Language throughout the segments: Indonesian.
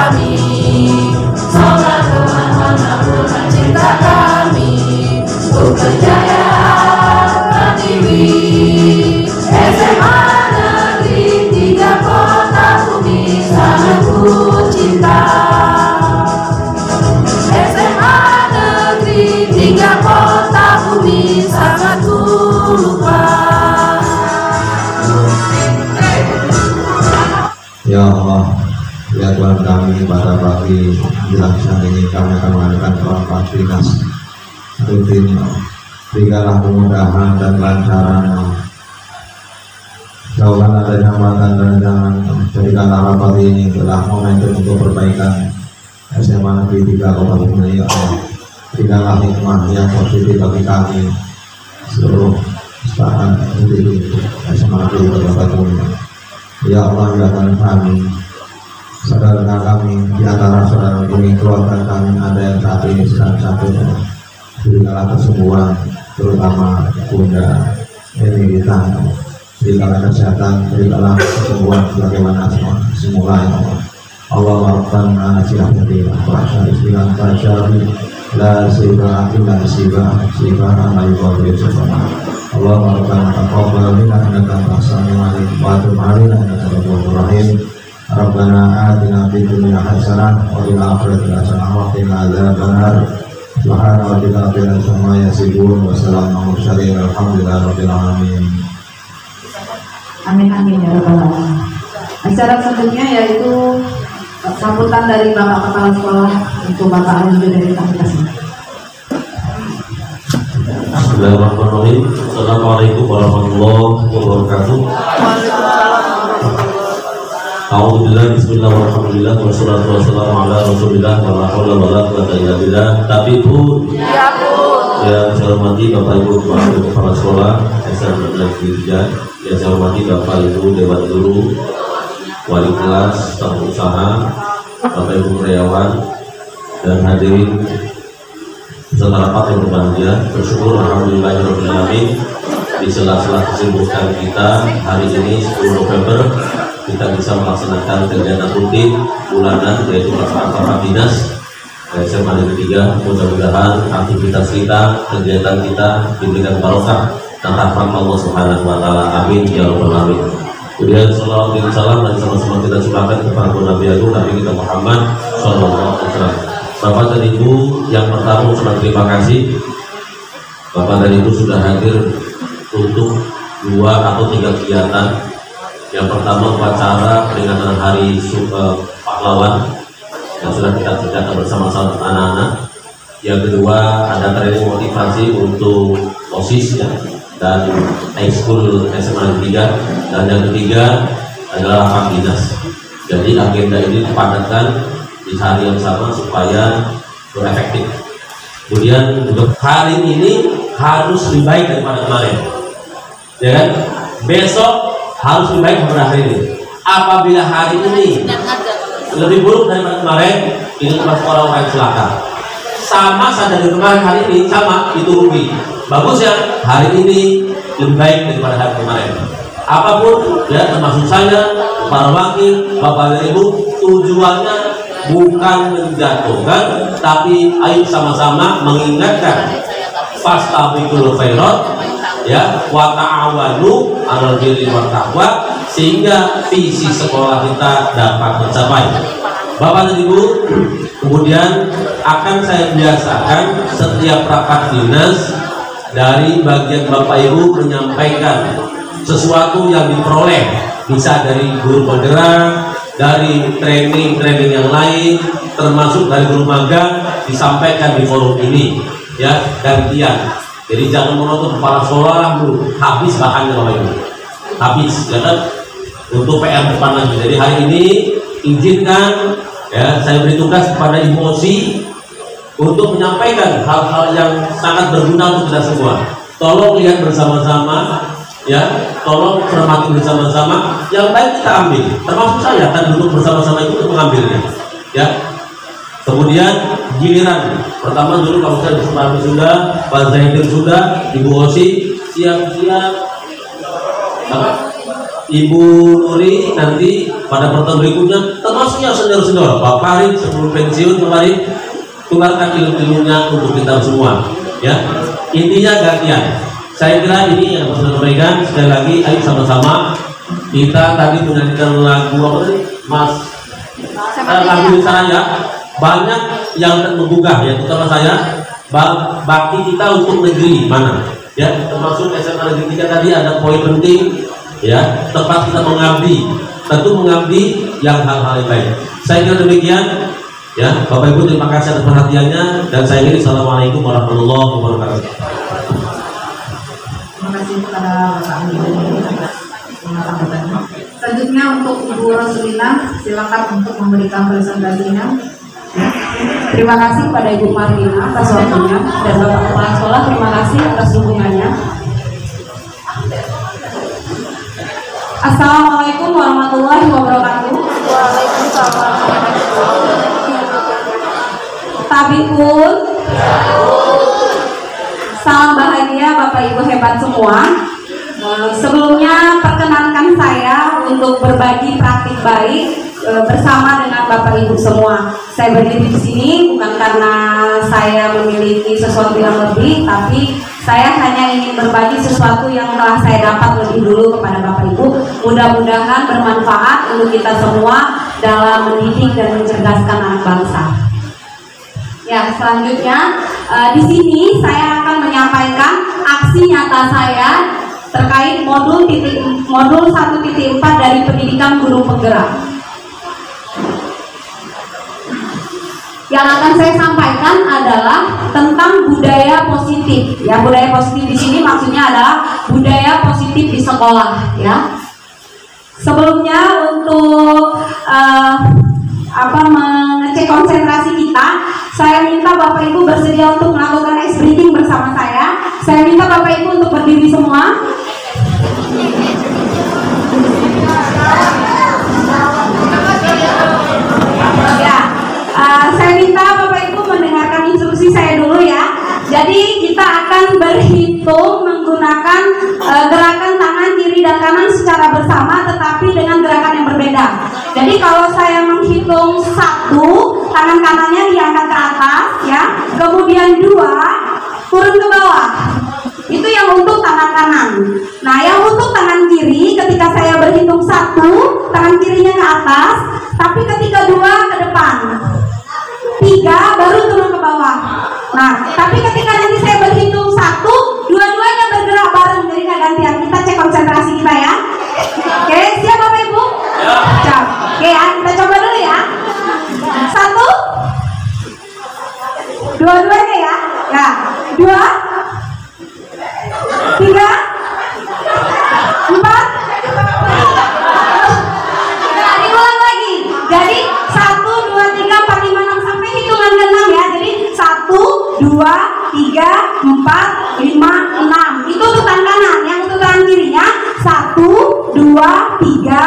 kami, sholat memohon cinta kami, untuk kejayaan Pertiwi. SMA Negeri 3 Kota Bumi sangat ku cinta. SMA Negeri 3 Kota Bumi sangat ku lupa. Ya Allah, ya Tuhan kami, pada pagi menjelang siang ini kami akan mengadakan sholat dinas rutin. Berikanlah kemudahan dan kelancaran, jauhkan adanya hambatan dan jangan jadikanlah rapat ini adalah momentum untuk perbaikan SMA Negeri 3 Kota Bumi. Ya Allah, berikanlah hikmah yang positif bagi kami seluruh usaha untuk SMA Negeri 3 Kota Bumi. Ya Allah, ya Tuhan kami, saudara kami di antara saudara kami, keluarga kami ada yang saat ini sedang sakit, berikanlah kesembuhan, terutama Bunda Emilita, berikanlah kesehatan, berikanlah kesembuhan sebagaimana semula. Ya Allah, Allah Rabbana atina fid dunya hasanah wa qina adzabannar, la sifa illa sifa ma yughadiru sabana. Allah Rabbana taqabbal minna innaka antas samiul alim wa tub 'alaina innaka tawwabur rahim. Rabbana atina fid dunya hasanah wa fil akhirati hasanah wa qina adzabannar. Subhana rabbika rabbil izzati amma yasifun wa salamun 'alal mursalin walhamdulillahi rabbil alamin. Amin amin ya rabbal alamin. Acara selanjutnya yaitu sambutan dari Bapak Kepala Sekolah untuk Bapak Ali dari Fakultas. Bismillahirrahmanirrahim. Assalamualaikum warahmatullahi wabarakatuh. Alhamdulillah, bismillahirrahmanirrahim. Wassalatu wassalamu ala rasulillah wa la haula wa la quwwata illa billah. Tapi pun yang saya hormati Bapak Ibu Kepala Sekolah SMA Negeri 3, yang saya hormati Bapak Ibu Dewan Guru, Wali Kelas, staf usaha, Bapak Ibu karyawan, dan hadirin peserta rapat yang berbahagia. Bersyukur alhamdulillahirabbil alamin, di sela-sela kesibukan kita hari ini 10 November kita bisa melaksanakan kegiatan rutin bulanan, yaitu pelaksanaan rapat dinas SMA Negeri 3. Mudah-mudahan aktivitas kita, kegiatan kita diberikan barokah dan rahmat Allah Subhanahu wa taala. Amin ya rabbal alamin. Kemudian salawat dan salam dan sama-sama kita curahkan kepada Nabi Agung Nabi kita Muhammad sallallahu alaihi wasallam. Bapak dan Ibu, yang pertama ucapan terima kasih. Bapak dan Ibu sudah hadir untuk 2 atau 3 kegiatan. Yang pertama upacara peringatan Hari Pahlawan yang sudah kita kerjakan bersama-sama anak-anak. Yang kedua ada training motivasi untuk OSIS ya, dan ekskul SMA 3. Dan yang ketiga adalah rapat dinas. Jadi agenda ini dipadatkan di hari yang sama supaya berefektif. Kemudian untuk hari ini harus lebih baik daripada kemarin, ya kan? Besok harus lebih baik daripada hari ini. Apabila hari ini lebih buruk daripada kemarin, ini kelas sekolah akan celaka. Sama saja dari kemarin, hari ini sama, itu rugi. Bagus ya, hari ini lebih baik daripada hari kemarin. Apapun ya, termasuk saya, para wakil, Bapak dan Ibu, tujuannya bukan menjatuhkan, tapi ayo sama-sama mengingatkan fastabiqul khairat ya, wa ta'awanu 'alal birri wat taqwa, sehingga visi sekolah kita dapat tercapai. Bapak dan Ibu, kemudian akan saya biasakan setiap rapat dinas dari bagian Bapak Ibu menyampaikan sesuatu yang diperoleh, bisa dari guru penggerak, dari training yang lain, termasuk dari guru magang, disampaikan di forum ini ya, gantian. Jadi jangan menonton kepala sekolah dulu habis bahannya Bapak Ibu, habis ya kan, untuk PR depan lagi. Jadi hari ini izinkan ya, saya beri tugas kepada Ibu Osi untuk menyampaikan hal-hal yang sangat berguna untuk kita semua. Tolong lihat bersama-sama ya, tolong cermati bersama-sama, yang baik kita ambil, termasuk saya akan duduk bersama-sama itu untuk mengambilnya ya. Kemudian giliran pertama dulu kalau saya Supardi sudah, Pak Zaidin sudah, Ibu Osi siap-siap, Ibu Nuri nanti pada pertemuan berikutnya, termasuknya senior-senior. Pak Farid sebelum pensiun kemarin tukarkan ilmu-ilmunya untuk kita semua. Ya, intinya gantian. Saya kira ini yang harus disampaikan. Sekali lagi, ayo sama-sama kita tadi menyanyikan lagu apa tadi, Mas? Lagu saya banyak yang menggugah ya, terutama saya. Bakti kita untuk negeri mana? Ya, termasuk SMA Negeri 3 tadi ada poin penting. Ya, tempat kita mengabdi, tentu mengabdi yang hal-hal yang baik. Saya kira demikian. Ya, Bapak Ibu terima kasih atas perhatiannya dan saya kira assalamualaikum warahmatullahi wabarakatuh. Terima kasih kepada Bapak Ibu. Selanjutnya untuk Ibu Roslina, silakan untuk memberikan presentasinya. Terima kasih kepada Ibu Marlina atas waktunya dan Bapak Kepala Sekolah terima kasih atas dukungannya. Assalamualaikum warahmatullahi wabarakatuh. Waalaikumsalam. Tabipun, salam bahagia Bapak Ibu hebat semua. Sebelumnya perkenankan saya untuk berbagi praktik baik bersama dengan Bapak Ibu semua. Saya berdiri di sini bukan karena saya memiliki sesuatu yang lebih, tapi saya hanya ingin berbagi sesuatu yang telah saya dapat lebih dulu kepada Bapak Ibu. Mudah-mudahan bermanfaat untuk kita semua dalam mendidik dan mencerdaskan anak bangsa. Ya, selanjutnya di sini saya akan menyampaikan aksi nyata saya terkait modul 1.4 dari pendidikan guru penggerak. Yang akan saya sampaikan adalah tentang budaya positif. Ya, budaya positif di sini maksudnya adalah budaya positif di sekolah. Ya. Sebelumnya untuk mengecek konsentrasi kita, saya minta Bapak Ibu bersedia untuk melakukan ice breathing bersama saya. Saya minta Bapak Ibu untuk berdiri semua. Ya, saya minta Bapak Ibu mendengarkan instruksi saya dulu ya. Jadi kita akan berhitung menggunakan gerakan tangan kiri dan kanan secara bersama, tetapi dengan gerakan yang berbeda. Jadi kalau saya menghitung 1, tangan kanannya diangkat ke atas, ya. Kemudian 2, turun ke bawah. Itu yang untuk tangan kanan. Nah, yang untuk tangan kiri, ketika saya berhitung 1, tangan kirinya ke atas, tapi ketika 2 ke depan, 3 baru turun ke bawah. Nah, tapi ketika nanti saya berhitung 1, dua-duanya bergerak bareng, jadi nggak gantian. Kita cek konsentrasi kita ya. Oke, siap Bapak Ibu? Siap. Oke ya, kita coba dulu ya. 1, dua-duanya ya. Ya, 2, 3, 4. Nah, diulang lagi. Jadi 1, 2, 3, 4, 5, 6 sampai hitungan ke 6 ya. Jadi 1, 2, 3, 4, 5, 6. Itu untuk tangan kanan. Yang untuk tangan kirinya 1, 2, 3,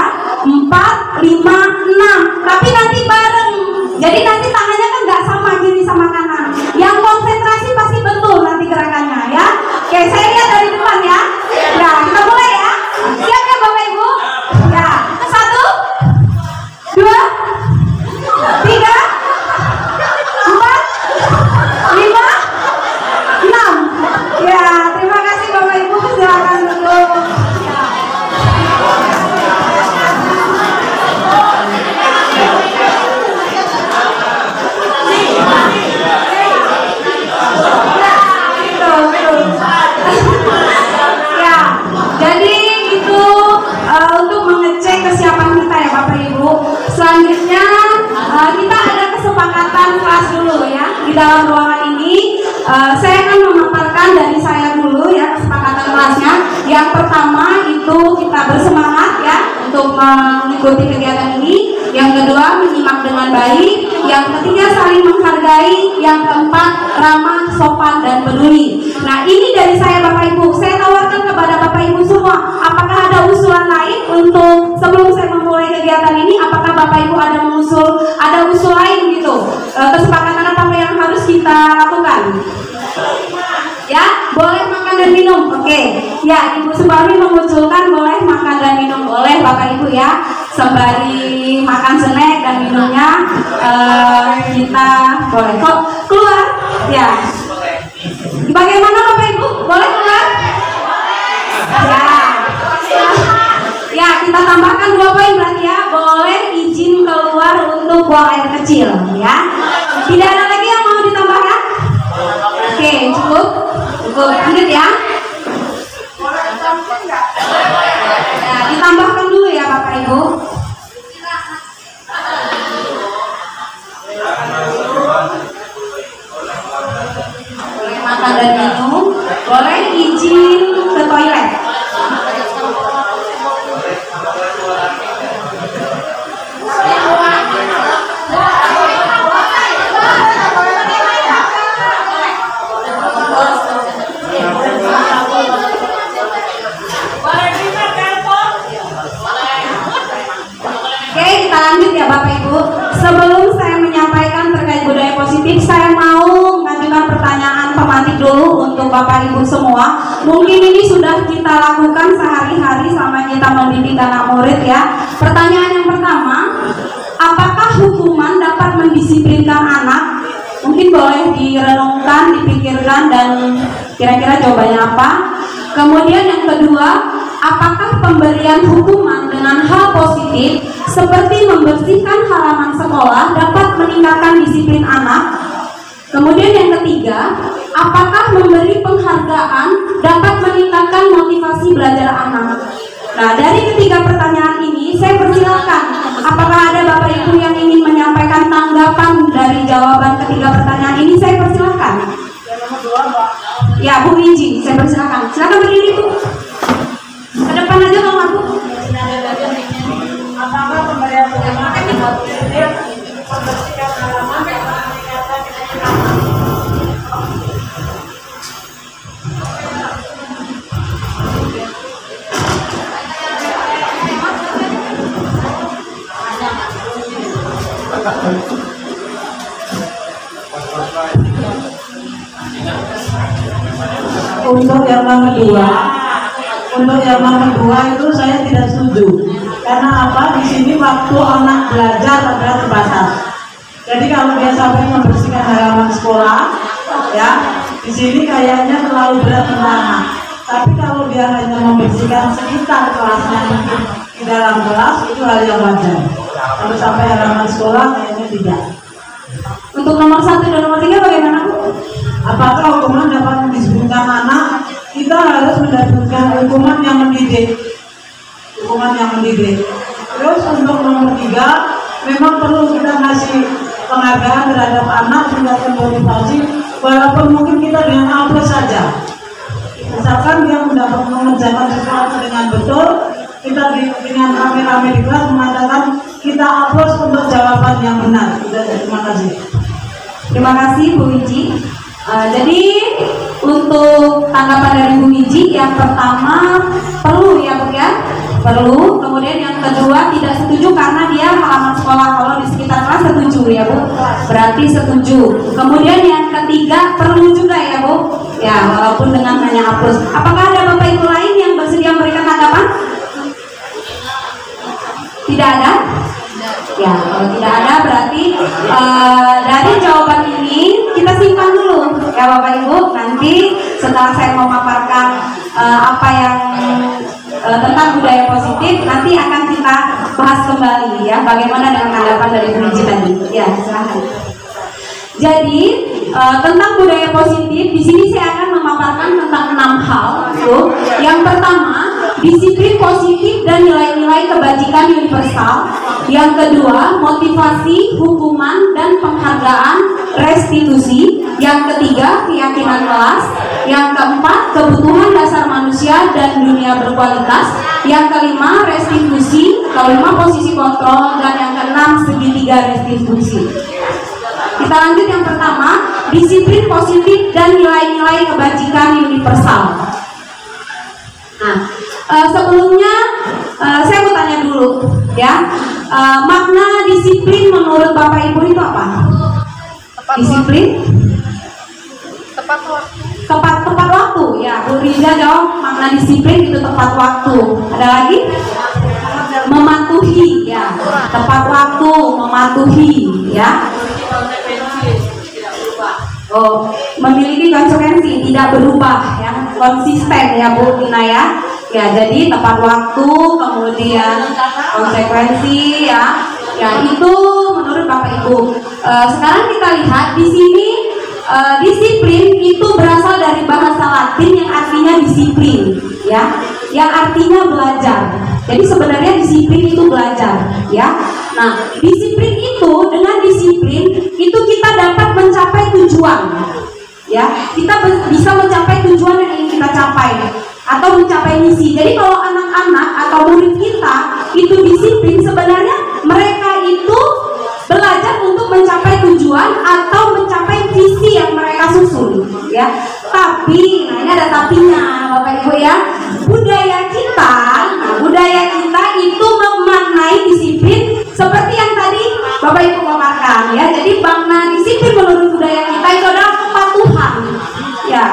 4, 5, 6. Tapi nanti bareng. Jadi nanti tangannya kan nggak sama kiri sama kanan. Yang konsentrasi pasti betul nanti gerakannya ya. Oke, saya lihat dari depan ya. Ya, kita mulai ya. Siap ya Bapak Ibu? Ya, 1, 2, 3, 4, 5, 6. Ya, terima kasih Bapak Ibu. Silakan duduk. Ya, jadi itu untuk mengecek kesiapan kita ya Bapak Ibu. Selanjutnya kita ada kesepakatan kelas dulu ya di dalam ruangan ini. Saya akan memaparkan dari saya dulu ya kesepakatan kelasnya. Yang pertama itu kita bersemangat ya untuk mengikuti kegiatan ini. Yang kedua menyimak dengan baik. Yang ketiga saling menghargai. Yang keempat ramah, sopan dan peduli. Nah, ini dari saya Bapak Ibu. Saya tawarkan kepada Bapak Ibu semua, apakah ada usulan lain untuk sebelum saya memulai kegiatan ini? Apakah Bapak Ibu ada usul lain gitu? Kesepakatan apa yang harus kita lakukan? Ya, boleh makan dan minum. Oke. Ya, Ibu Suparmi mengusulkan boleh makan dan minum. Boleh Bapak Ibu ya. sembari makan snack dan minumnya kita boleh kok keluar ya. Bagaimana Bapak Ibu? Boleh keluar? Ya, kita tambahkan 2 poin berarti ya. Boleh izin keluar untuk buang air kecil ya. Tidak ada lagi yang mau ditambahkan? Oke, cukup. Lanjut ya. Ya, ditambahkan dulu ya Bapak Ibu. Boleh makan dan minum. Boleh izin ke toilet. Oke, kita lanjut ya Bapak Ibu. Sebelum saya menyampaikan terkait budaya positif, saya mau mengajukan pertanyaan pemantik dulu untuk Bapak Ibu semua. Mungkin ini sudah kita lakukan sehari-hari selama kita mendidik anak murid ya. Pertanyaan yang pertama, apakah hukuman dapat mendisiplinkan anak? Mungkin boleh direnungkan, dipikirkan, dan kira-kira jawabannya apa. Kemudian yang kedua, apakah pemberian hukuman dengan hal positif seperti membersihkan halaman sekolah dapat meningkatkan disiplin anak? Kemudian yang ketiga, apakah memberi penghargaan dapat meningkatkan motivasi belajar anak? Nah, dari ketiga pertanyaan ini saya persilakan, apakah ada Bapak Ibu yang ingin menyampaikan tanggapan dari jawaban ketiga pertanyaan ini? Saya persilakan. Ya, Bu Wiji, saya persilakan. Silakan berdiri Bu. Ke depan aja Bang Aku. Apakah pemberian hukuman membersihkan halaman Untuk yang nomor dua itu saya tidak setuju. Karena apa? Di sini waktu anak belajar adalah terbatas. Jadi kalau dia sampai membersihkan halaman sekolah, ya di sini kayaknya terlalu berat untuk anak. Tapi kalau dia hanya membersihkan sekitar kelasnya mungkin di dalam kelas, itu hal yang wajar. Kalau sampai halaman sekolah kayaknya tidak. Untuk nomor 1 dan nomor 3 bagaimana Bu? Apakah hukuman dapat mendisiplinkan anak? Kita harus mendapatkan hukuman yang mendidik. Terus untuk nomor 3, memang perlu kita ngasih penghargaan terhadap anak, meningkatkan motivasi, walaupun mungkin kita dengan A+ saja. Misalkan dia mendapat mengerjakan sesuatu dengan betul, kita dengan rame-rame di kelas mengatakan kita A+ untuk jawaban yang benar. Terima kasih. Terima kasih Bu Wiji. Jadi untuk tanggapan dari Bu Wiji, yang pertama perlu ya Bu ya, perlu. Kemudian yang kedua tidak setuju karena dia halaman sekolah. Kalau di sekitar kelas setuju ya Bu, berarti setuju. Kemudian yang ketiga perlu juga ya Bu, ya walaupun dengan hanya A+. Apakah ada Bapak Ibu lain yang bersedia memberikan tanggapan? Tidak ada? Ya, kalau tidak ada berarti dari jawaban ini kita simpan dulu ya Bapak Ibu. Nanti setelah saya memaparkan apa yang tentang budaya positif, nanti akan kita bahas kembali ya bagaimana dengan tanggapan dari Bu Wiji tadi. Ya, silahkan. Jadi tentang budaya positif di sini saya akan memaparkan tentang 6 hal. Yang pertama, disiplin positif dan nilai-nilai kebajikan universal. Yang kedua, motivasi, hukuman, dan penghargaan restitusi. Yang ketiga, keyakinan kelas. Yang keempat, kebutuhan dasar manusia dan dunia berkualitas. Yang kelima, restitusi. Kelima, posisi kontrol. Dan yang keenam, segitiga restitusi. Kita lanjut yang pertama, disiplin positif dan nilai-nilai kebajikan universal. Nah, sebelumnya saya mau tanya dulu ya, makna disiplin menurut Bapak Ibu itu apa? Disiplin? Tepat waktu ya. Bu Riza jawab makna disiplin itu tepat waktu. Ada lagi? mematuhi ya, tepat waktu, mematuhi ya. Oh, memiliki konsekuensi, tidak berubah ya, konsisten ya Bu Tina ya. Ya, jadi tepat waktu, kemudian konsekuensi ya. Ya, itu menurut Bapak Ibu. Sekarang kita lihat di sini disiplin itu berasal dari bahasa Latin yang artinya disiplin ya, yang artinya belajar. Jadi sebenarnya disiplin itu belajar ya. Nah, disiplin itu, dengan disiplin itu kita dapat mencapai tujuan ya. Kita bisa mencapai tujuan yang ingin kita capai atau mencapai misi. Jadi kalau anak-anak atau murid kita itu disiplin, sebenarnya mereka itu belajar untuk mencapai tujuan atau mencapai visi yang mereka susun ya. Tapi, nah ini ada tapinya Bapak Ibu ya. Budaya kita itu memaknai disiplin seperti yang tadi Bapak Ibu paparkan ya. Jadi makna disiplin menurut budaya kita itu adalah kepatuhan ya.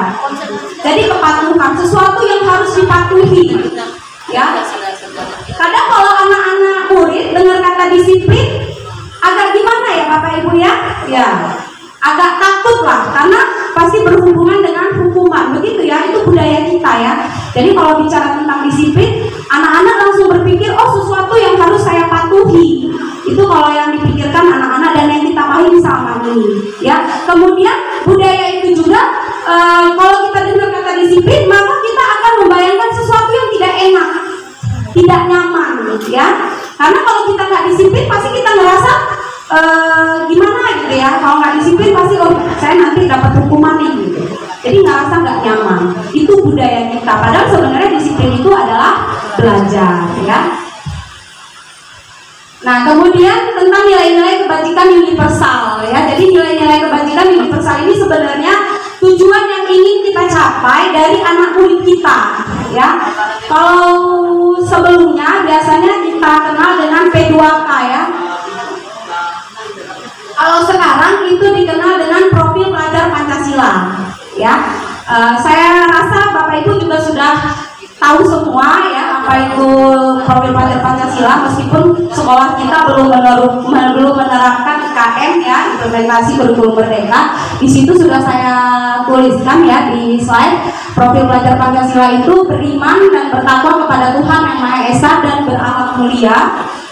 Jadi kepatuhan, sesuatu yang harus dipatuhi ya. Kadang kalau anak-anak murid dengar kata disiplin agak gimana ya Bapak Ibu ya? Ya, agak takut lah, karena pasti berhubungan dengan hukuman, begitu ya, itu budaya kita ya. Jadi kalau bicara tentang disiplin, anak-anak langsung berpikir, oh sesuatu yang harus saya patuhi. Itu kalau yang dipikirkan anak-anak dan yang kita pahami sama ini ya. Kemudian budaya itu juga, kalau kita dengar kata disiplin, maka kita akan membayangkan sesuatu yang tidak enak, tidak nyaman ya. Karena kalau kita nggak disiplin, pasti kita ngerasa gimana gitu ya. Kalau nggak disiplin pasti, oh saya nanti dapat hukuman nih gitu. Jadi ngerasa nggak nyaman. Itu budaya kita. Padahal sebenarnya disiplin itu adalah belajar ya. Nah, kemudian tentang nilai-nilai kebajikan universal ya. Jadi nilai-nilai kebajikan universal ini sebenarnya tujuan yang ingin kita capai dari anak murid kita ya. Kalau sebelumnya biasanya kita kenal dengan P2K ya. Kalau sekarang itu dikenal dengan profil pelajar Pancasila ya. Saya rasa Bapak Ibu juga sudah tahu semua ya apa itu profil pelajar Pancasila, meskipun sekolah kita belum menerapkan IKM ya, implementasi kurikulum merdeka. Di situ sudah saya tuliskan ya di slide. Profil pelajar Pancasila itu beriman dan bertakwa kepada Tuhan Yang Maha Esa dan berakhlak mulia.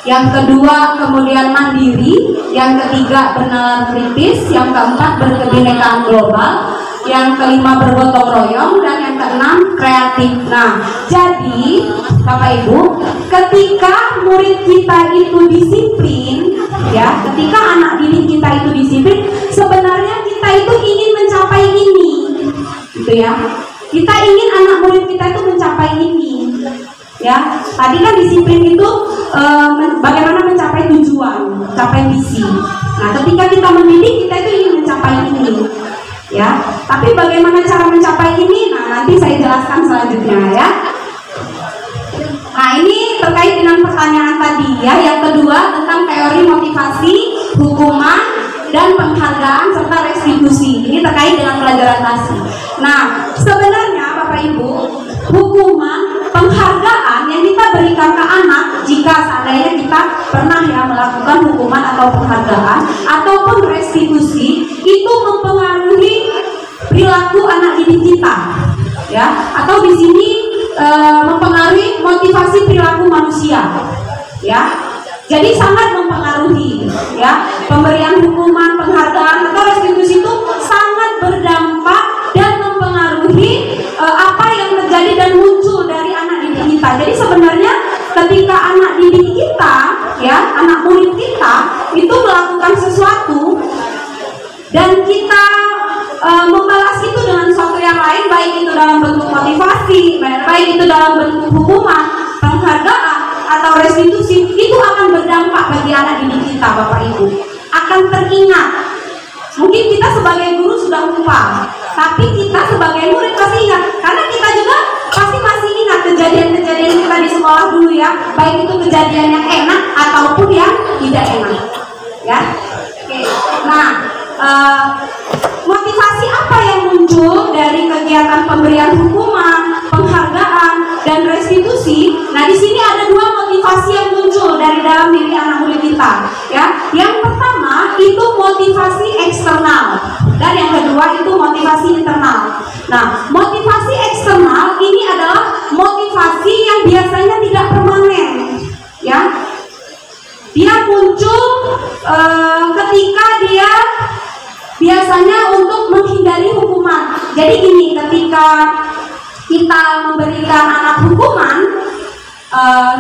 Yang kedua kemudian mandiri, yang ketiga bernalar kritis, yang keempat berkebinekaan global, yang kelima bergotong royong, dan yang keenam kreatif. Nah, jadi Bapak Ibu, ketika murid kita itu disiplin ya, ketika anak didik kita itu disiplin, sebenarnya kita itu ingin mencapai ini gitu ya. Kita ingin anak murid kita itu mencapai ini ya. Tadi kan disiplin itu bagaimana mencapai tujuan, mencapai misi. Nah, ketika kita mendidik, kita itu ingin mencapai ini ya. Tapi bagaimana cara mencapai ini? Nah, nanti saya jelaskan selanjutnya ya. Nah, ini terkait dengan pertanyaan tadi ya. Yang kedua tentang teori motivasi, hukuman, dan penghargaan serta restitusi. Ini terkait dengan pelajaran tadi. Nah, sebenarnya Bapak Ibu, hukuman, penghargaan yang kita berikan ke anak, jika seandainya kita pernah ya melakukan hukuman atau penghargaan ataupun restitusi, itu mempengaruhi perilaku anak didik kita ya, atau di sini mempengaruhi motivasi perilaku manusia ya. Jadi sangat mempengaruhi ya. Pemberian hukuman, penghargaan atau restitusi itu sangat berdampak dan mempengaruhi apa yang terjadi dan muncul dari anak didik kita. Jadi sebenarnya ketika anak didik kita ya, anak murid kita itu melakukan sesuatu dan kita membalas itu dengan sesuatu yang lain, baik itu dalam bentuk motivasi, baik itu dalam bentuk hukuman, penghargaan atau restitusi, itu akan berdampak bagi anak didik kita Bapak Ibu. Akan teringat. Mungkin kita sebagai guru sudah lupa, tapi kita sebagai murid pasti ingat, karena kita juga pasti masih ingat kejadian-kejadian kita di sekolah dulu ya, baik itu kejadian yang enak ataupun yang tidak enak ya. Oke. Nah, motivasi apa yang muncul dari kegiatan pemberian hukuman, penghargaan, dan restitusi? Nah, di sini ada dua motivasi yang muncul dari dalam diri anak murid kita, ya. Yang pertama itu motivasi eksternal, dan yang kedua itu motivasi internal. Nah, motivasi eksternal ini adalah motivasi yang biasanya tidak permanen, ya. Dia muncul ketika dia biasanya untuk menghindari hukuman. Jadi gini, ketika kita memberikan anak hukuman,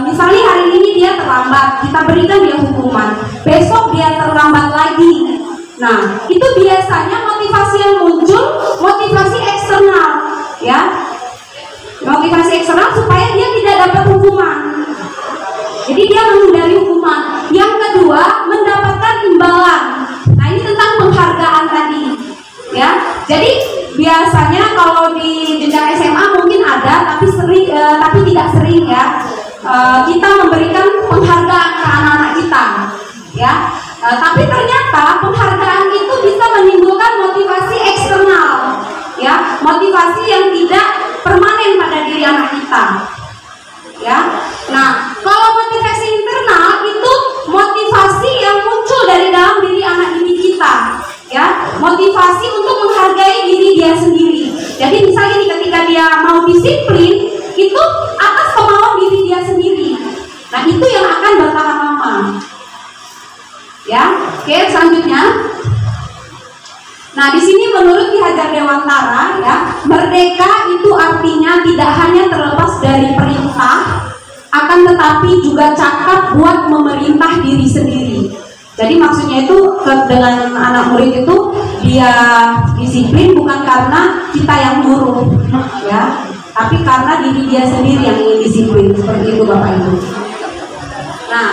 misalnya hari ini dia terlambat, kita berikan dia hukuman, besok dia terlambat lagi. Nah, itu biasanya motivasi yang muncul, motivasi eksternal, ya. Motivasi eksternal supaya dia tidak dapat hukuman. Jadi dia menghindari hukuman. Yang kedua, mendapatkan imbalan. Nah, ini tentang penghargaan tadi, ya. Jadi biasanya kalau di jenjang SMA mungkin ada, tapi tidak sering, ya. Kita memberikan penghargaan ke anak-anak kita, ya. Tapi ternyata penghargaan itu bisa menimbulkan motivasi eksternal, ya, motivasi yang tidak permanen pada diri anak kita, ya. Nah, kalau motivasi internal itu motivasi yang muncul dari dalam diri anak didik kita, ya, motivasi untuk menghargai diri dia sendiri. Jadi misalnya nih, ketika dia mau disiplin itu atas kemauan diri dia sendiri. Nah, itu yang akan bertahan lama, ya. Oke, selanjutnya. Nah, di sini menurut Ki Hajar Dewantara, ya, merdeka itu artinya tidak hanya terlepas dari perintah, akan tetapi juga cakap buat memerintah diri sendiri. Jadi maksudnya itu dengan anak murid itu dia disiplin bukan karena kita yang nyuruh, ya, tapi karena diri dia sendiri yang ingin disiplin. Seperti itu Bapak Ibu. Nah,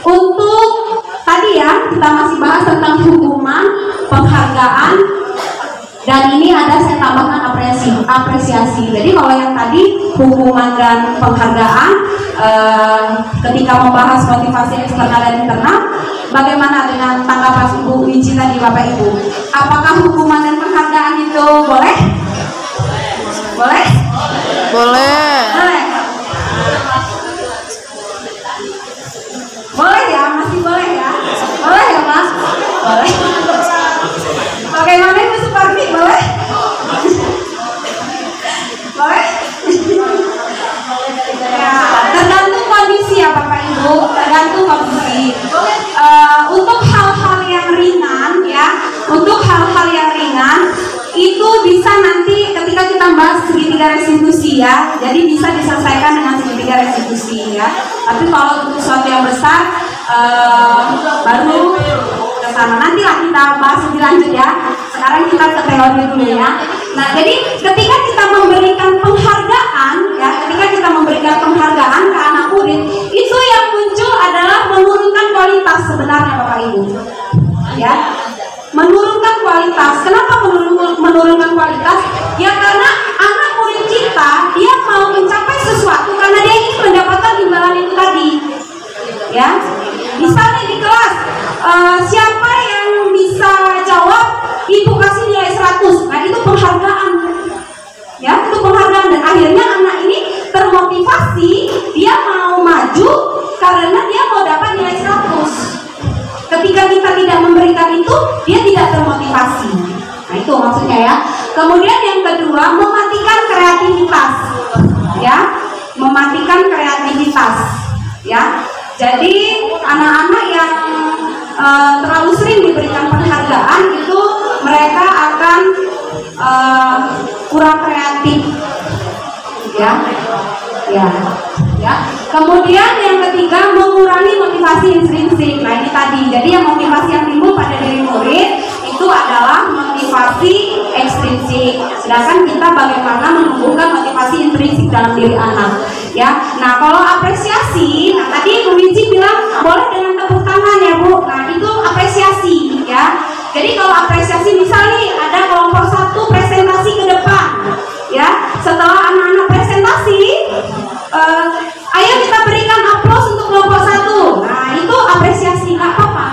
untuk tadi ya kita masih bahas tentang hukuman, penghargaan, dan ini ada saya tambahkan apresiasi. Jadi kalau yang tadi hukuman dan penghargaan, ketika membahas motivasi eksternal dan internal, bagaimana dengan tanggapan Ibu Winci tadi Bapak Ibu? Apakah hukuman dan penghargaan itu boleh? Boleh? Boleh. Boleh. Boleh ya, masih boleh ya? Boleh ya Mas? Boleh. Bagaimana Ibu Supardi, boleh? Boleh? Ya, tergantung kondisi ya Bapak Ibu, tergantung kondisi. Untuk hal-hal yang ringan, ya, untuk hal-hal yang ringan itu bisa nanti ketika kita bahas segitiga restitusi, ya. Jadi bisa diselesaikan dengan segitiga restitusi, ya. Tapi kalau untuk sesuatu yang besar, baru ke sana. Nantilah kita bahas lebih lanjut, ya. Sekarang kita ke teori dulu, ya. Nah, jadi ketika kita memberikan penghargaan, ya, ketika kita memberikan penghargaan ke anak murid, itu yang muncul adalah menurunkan kualitas sebenarnya Bapak Ibu, ya. Menurunkan kualitas. Kenapa menurunkan kualitas? Ya karena anak murid kita dia mau mencapai sesuatu karena dia ingin mendapatkan imbalan itu tadi, ya. Misalnya di kelas, siapa yang bisa jawab, Ibu kasih nilai 100. Nah, itu penghargaan, ya, itu penghargaan. Dan akhirnya anak ini termotivasi, dia mau maju karena dia mau dapat nilai 100. Ketika kita tidak memberikan itu, dia tidak termotivasi. Nah, itu maksudnya, ya. Kemudian yang kedua, mematikan kreativitas, ya, mematikan kreativitas, ya. Jadi anak-anak yang terlalu sering diberikan penghargaan itu mereka akan kurang kreatif, ya, ya. Ya. Kemudian yang ketiga, mengurangi motivasi intrinsik. Nah, ini tadi. Jadi yang motivasi yang timbul pada diri murid itu adalah motivasi ekstrinsik. Sedangkan kita bagaimana menumbuhkan motivasi intrinsik dalam diri anak, ya. Nah, kalau apresiasi, nah tadi Bu Winci bilang boleh dengan tepuk tangan, ya Bu. Nah, itu apresiasi, ya. Jadi kalau apresiasi misalnya ada kelompok 1 presentasi ke depan, ya. Setelah anak-anak presentasi, ayo kita berikan aplaus untuk kelompok 1. Nah, itu apresiasi, nggak apa-apa,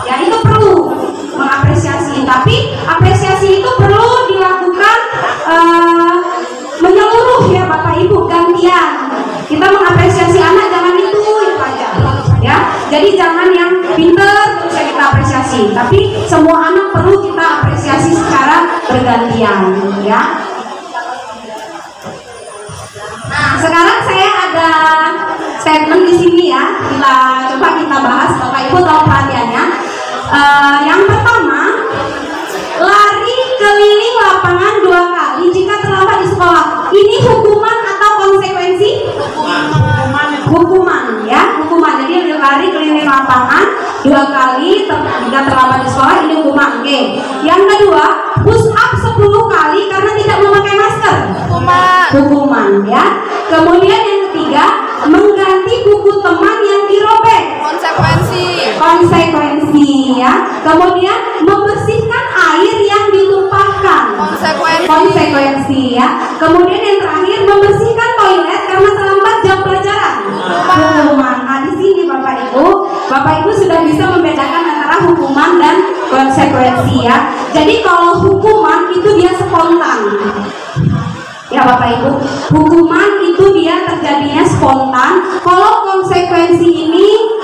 ya, itu perlu mengapresiasi. Tapi apresiasi itu perlu dilakukan menyeluruh, ya Bapak Ibu, gantian. Kita mengapresiasi anak jangan itu Jadi jangan yang pinter terus kita apresiasi, tapi semua anak perlu kita apresiasi secara bergantian, ya. Nah, sekarang saya ada statement di sini ya. Kita bahas, Bapak Ibu tolong perhatiannya. Yang pertama, lari keliling lapangan 2 kali jika terlambat di sekolah. Ini hukuman atau konsekuensi? Hukuman ya, hukuman. Jadi lari keliling lapangan 2 kali jika terlambat di sekolah, ini hukuman. Oke. Yang kedua, push up 10 kali karena tidak memakai masker. Hukuman ya. Kemudian yang ketiga, mengganti buku teman yang dirobek. Konsekuensi ya. Kemudian membersihkan air yang ditumpahkan. Konsekuensi ya. Kemudian yang terakhir, membersihkan toilet karena terlambat jam pelajaran. Hukuman. Nah, di sini Bapak Ibu sudah bisa membedakan antara hukuman dan konsekuensi ya. Jadi kalau hukuman itu dia spontan. Ya Bapak Ibu, hukuman itu dia terjadinya spontan. Kalau konsekuensi ini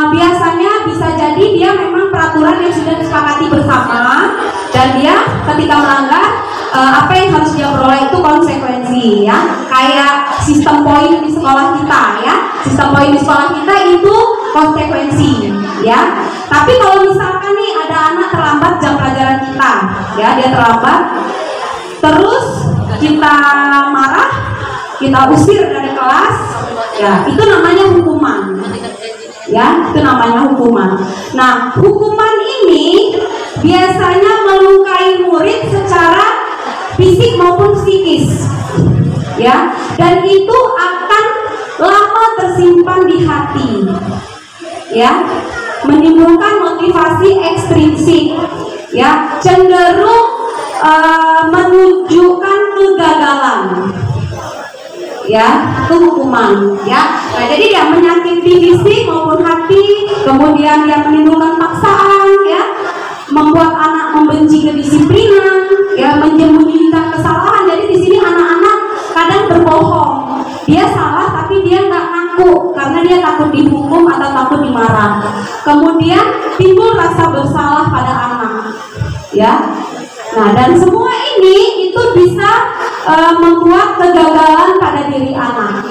biasanya bisa jadi dia memang peraturan yang sudah disepakati bersama, dan dia ketika melanggar apa yang harus dia peroleh itu konsekuensi ya. Kayak sistem poin di sekolah kita ya. Sistem poin di sekolah kita itu konsekuensi ya. Tapi kalau misalkan nih ada anak terlambat jam pelajaran kita, ya dia terlambat, terus kita marah, kita usir dari kelas, ya itu namanya hukuman. Ya, itu namanya hukuman. Nah, hukuman ini biasanya melukai murid secara fisik maupun psikis. Ya, dan itu akan lama tersimpan di hati. Ya, menimbulkan motivasi ekstrinsik. Ya, cenderung menunjukkan kegagalan, ya itu hukuman ya. Nah, jadi dia menyakiti fisik maupun hati, kemudian dia menimbulkan paksaan ya, membuat anak membenci kedisiplinan, ya menyembunyikan kesalahan. Jadi di sini anak-anak kadang berbohong, dia salah tapi dia nggak ngaku karena dia takut dihukum atau takut dimarah. Kemudian timbul rasa bersalah pada anak, ya. Nah, dan semua ini itu bisa membuat kegagalan pada diri anak.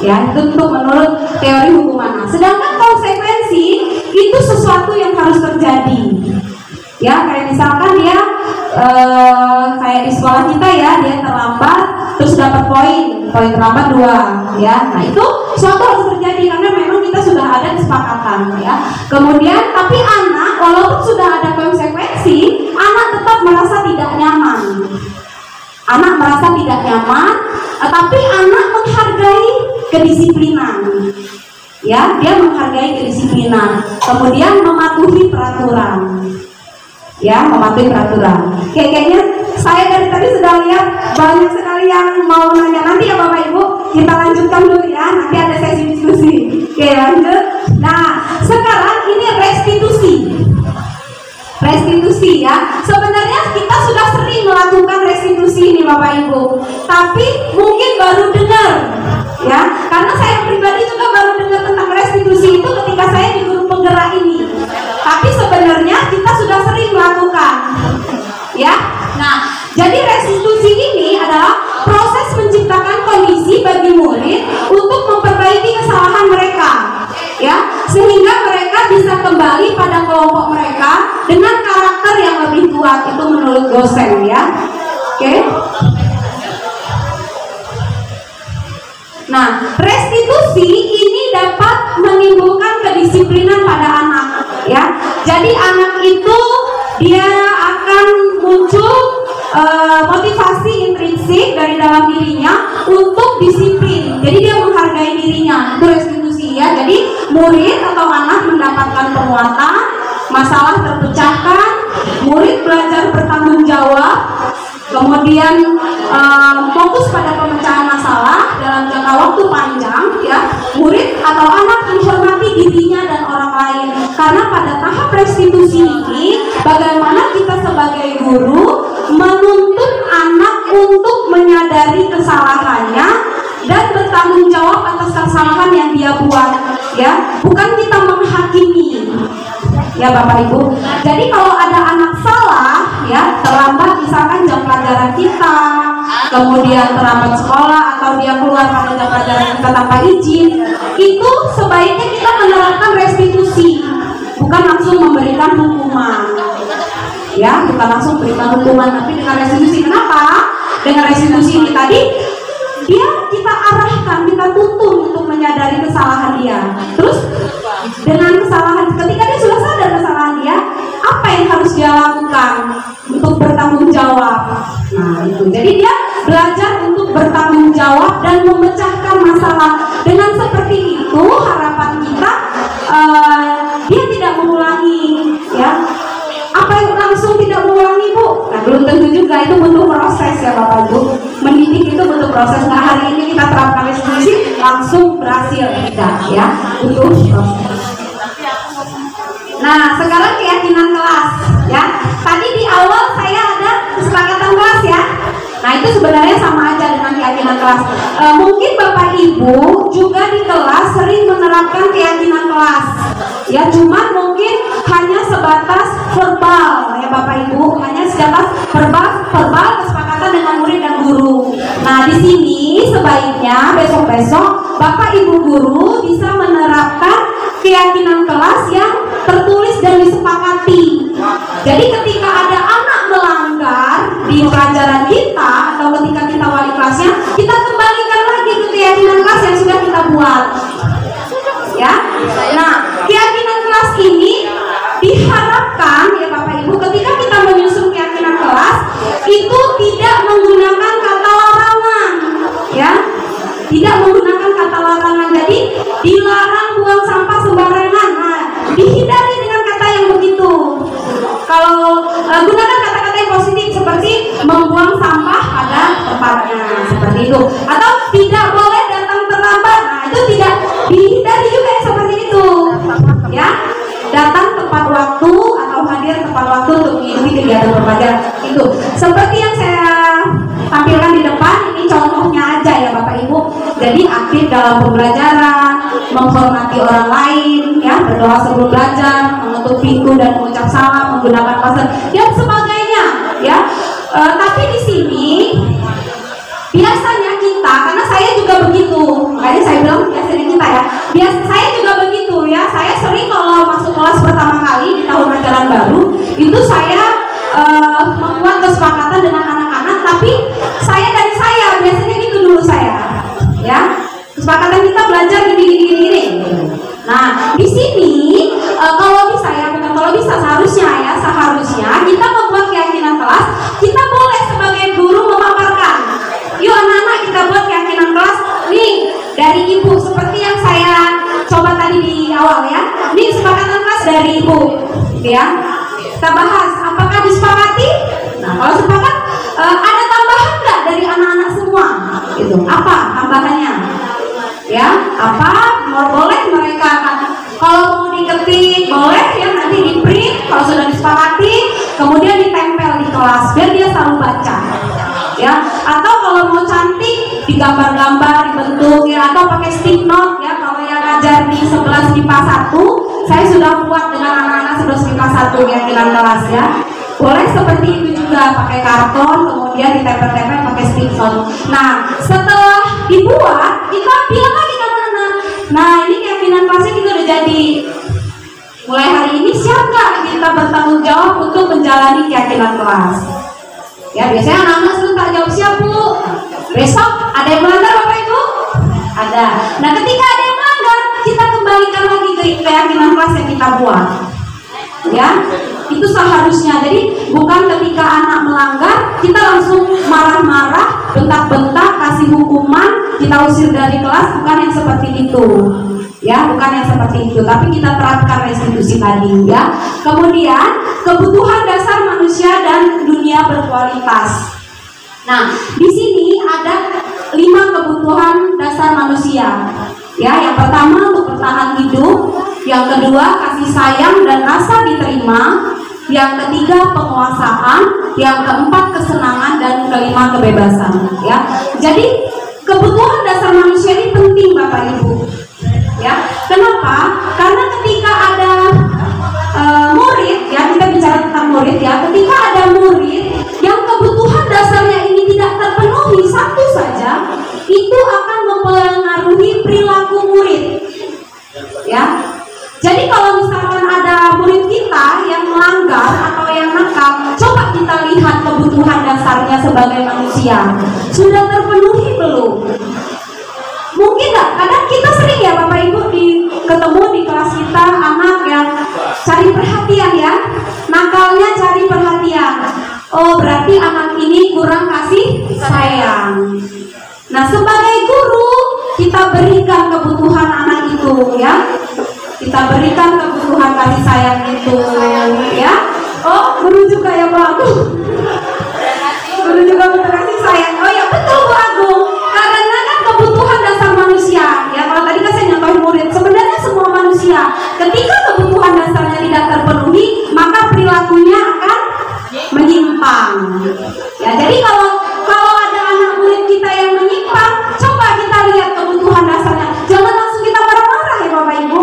Ya, itu untuk menurut teori hukuman. Nah, sedangkan konsekuensi itu sesuatu yang harus terjadi. Ya, kayak misalkan dia kayak di sekolah kita ya, dia terlambat terus dapat poin terlambat 2 ya. Nah, itu sesuatu harus terjadi karena memang kita sudah ada kesepakatan ya. Kemudian tapi anak walaupun sudah ada konsekuensi, anak tetap merasa tidak nyaman. Anak merasa tidak nyaman, tapi anak menghargai kedisiplinan. Ya, dia menghargai kedisiplinan. Kemudian mematuhi peraturan. Ya, mematuhi peraturan. Kayaknya saya dari tadi sudah lihat banyak sekali yang mau nanya. Nanti ya Bapak Ibu, kita lanjutkan dulu ya. Nanti ada sesi diskusi. Oke, lanjut. Nah, sekarang ini restitusi. Restitusi ya. Sebenarnya kita sudah sering melakukan restitusi ini Bapak Ibu, tapi mungkin baru dengar ya. Karena saya pribadi juga baru dengar tentang restitusi itu ketika saya di guru penggerak ini. Tapi sebenarnya kita sudah sering melakukan ya. Nah, jadi restitusi ini adalah proses menciptakan kondisi bagi murid untuk memperbaiki kesalahan mereka ya, sehingga mereka bisa kembali pada kelompok mereka dengan karakter yang lebih kuat. Itu menurut dosen ya. Oke. Nah, restitusi ini dapat menimbulkan kedisiplinan pada anak ya. Jadi anak itu dia akan muncul motivasi intrinsik dari dalam dirinya untuk disiplin. Jadi dia menghargai dirinya. Itu restitusi ya. Jadi murid atau anak mendapatkan penguatan, masalah terpecahkan, murid belajar bertanggung jawab, kemudian fokus pada pemecahan masalah dalam jangka waktu panjang ya. Murid atau anak menghormati dirinya dan orang lain. Karena pada tahap restitusi ini, bagaimana kita sebagai guru menuntut anak untuk menyadari kesalahannya dan bertanggung jawab atas kesalahan yang dia buat, ya, bukan kita menghakimi, ya Bapak Ibu. Jadi kalau ada anak salah, ya, terlambat misalkan jam pelajaran kita, kemudian terlambat sekolah atau dia keluar pada jam pelajaran kita tanpa izin, itu sebaiknya kita menerapkan restitusi, bukan langsung memberikan hukuman. Ya, bukan langsung berikan hukuman, tapi dengan restitusi. Kenapa? Dengan restitusi ini tadi, dia kita arahkan, kita tuntun untuk menyadari kesalahan dia. Terus dengan kesalahan, ketika dia sudah sadar kesalahan dia, apa yang harus dia lakukan untuk bertanggung jawab? Nah itu, jadi dia belajar untuk bertanggung jawab dan memecahkan masalah. Dengan seperti itu harapan kita dia tidak mengulangi, ya. Apa yang langsung tidak mengulangi, Bu? Nah, belum tentu juga, itu butuh proses ya Bapak Ibu. Mendidik itu butuh proses. Nah, hari ini kita terapkan restitusi langsung berhasil, tidak, ya, butuh proses. Nah, sekarang keyakinan kelas, ya. Tadi di awal saya ada kesepakatan kelas, ya. Nah, itu sebenarnya sama aja dengan keyakinan kelas. Mungkin Bapak Ibu juga di kelas sering menerapkan keyakinan kelas, ya. Cuman mungkin hanya sebatas verbal, ya Bapak Ibu, hanya sebatas verbal kesepakatan dengan murid dan guru. Nah, di sini sebaiknya besok-besok Bapak Ibu guru bisa menerapkan keyakinan kelas yang tertulis dan disepakati. Jadi ketika ada anak melanggar di pelajaran kita atau ketika kita wali kelasnya, kita kembalikan lagi ke keyakinan kelas yang sudah kita buat. Ya. Nah, keyakinan kelas ini diharapkan ya Bapak Ibu ketika kita menyusun keyakinan kelas itu tidak menggunakan kata larangan, ya. Tidak menggunakan kata larangan. Jadi dilarang buang sampah sembarangan. Nah, dihindari dengan kata yang begitu. Kalau gunakan kata-kata yang positif seperti membuang sampah pada tempatnya, seperti itu. Atau tidak boleh datang terlambat. Nah, itu tidak dihindari juga yang seperti itu. Ya. Datang tepat waktu atau hadir tepat waktu untuk mengikuti kegiatan pembelajaran. Itu. Seperti yang saya tampilkan di depan, ini contohnya aja ya Bapak Ibu. Jadi aktif dalam pembelajaran, menghormati orang lain, ya, berdoa sebelum belajar, mengetuk pintu dan mengucap salam, menggunakan pasar dan sebagainya, ya. Tapi di sini biasanya kita, karena saya juga begitu, makanya saya bilang biasanya kita ya. Saya juga begitu ya. Saya sering kalau masuk kelas pertama kali di tahun ajaran baru, itu saya membuat kesepakatan dengan anak-anak, tapi saya dari saya biasanya gitu dulu saya, ya. Kesepakatan kita belajar gini. Nah, di sini kalau bisa ya, bukan kalau bisa, seharusnya kita membuat keyakinan kelas. Kita boleh sebagai guru memaparkan. Yuk anak-anak kita buat keyakinan kelas nih dari ibu, seperti yang saya coba tadi di awal ya. Nih kesepakatan kelas dari ibu, ya. Kita bahas apakah disepakati. Nah, kalau sepakat ada tambahan nggak dari anak-anak semua? Itu apa tambahannya? Ya, apa boleh mereka kalau mau diketik boleh ya, nanti di print kalau sudah disepakati, kemudian ditempel di kelas biar dia selalu baca, ya. Atau kalau mau cantik digambar-gambar, dibentuk ya, atau pakai stick note ya. Kalau yang ngajar di 11 MIPA 1, saya sudah buat dengan anak-anak 11 MIPA 1 keyakinan kelas ya. Boleh seperti itu juga, pakai karton kemudian ditempel-tempel pakai stick note. Nah, setelah dibuat, kita bilang lagi ke anak-anak, nah ini keyakinan kelasnya kita udah jadi. Mulai hari ini siap nggak kita bertanggung jawab untuk menjalani keyakinan kelas? Ya, biasanya anak-anak selalu tak jawab siap Bu. Besok ada yang melanggar Bapak Ibu? Ada. Nah, ketika ada yang melanggar, kita kembalikan lagi ke keyakinan kelas yang kita buat. Ya, itu seharusnya. Jadi bukan ketika anak melanggar kita langsung marah-marah, bentak-bentak, kasih hukuman, kita usir dari kelas, bukan yang seperti itu. Ya, bukan yang seperti itu, tapi kita terapkan restitusi tadi ya. Kemudian kebutuhan dasar manusia dan dunia berkualitas. Nah, di sini ada 5 kebutuhan dasar manusia. Ya, yang pertama untuk bertahan hidup, yang kedua kasih sayang dan rasa diterima, yang ketiga penguasaan, yang keempat kesenangan, dan kelima kebebasan. Ya, jadi kebutuhan dasar manusia ini penting Bapak Ibu. Ya, kenapa? Karena ketika ada murid, ya kita bicara tentang murid ya, ketika ada murid yang kebutuhan dasarnya ini tidak terpenuhi satu saja, itu akan mempengaruhi perilaku murid. Ya, jadi kalau misalkan ada murid kita yang melanggar atau yang nakal, coba kita lihat kebutuhan dasarnya sebagai manusia sudah terpenuhi belum? Mungkin nggak? Kadang kita sering ya Bapak Ibu ketemu di kelas kita anak yang cari perhatian ya, nakalnya cari perhatian. Oh berarti anak ini kurang kasih sayang. Nah sebagai guru kita berikan kebutuhan anak itu ya, kita berikan kebutuhan kasih sayang itu ya. Oh guru juga ya Bu Agung, guru juga butuh kasih sayang. Oh ya betul Bu Agung, karena kan kebutuhan dasar manusia ya. Kalau tadi kan saya nyontohin murid, sebenarnya semua manusia ketika kebutuhan dasarnya tidak terpenuhi, maka perilakunya akan menyimpang ya. Jadi kalau ada anak murid kita yang menyimpang, coba kita lihat kebutuhan dasarnya, jangan langsung kita marah-marah ya Bapak Ibu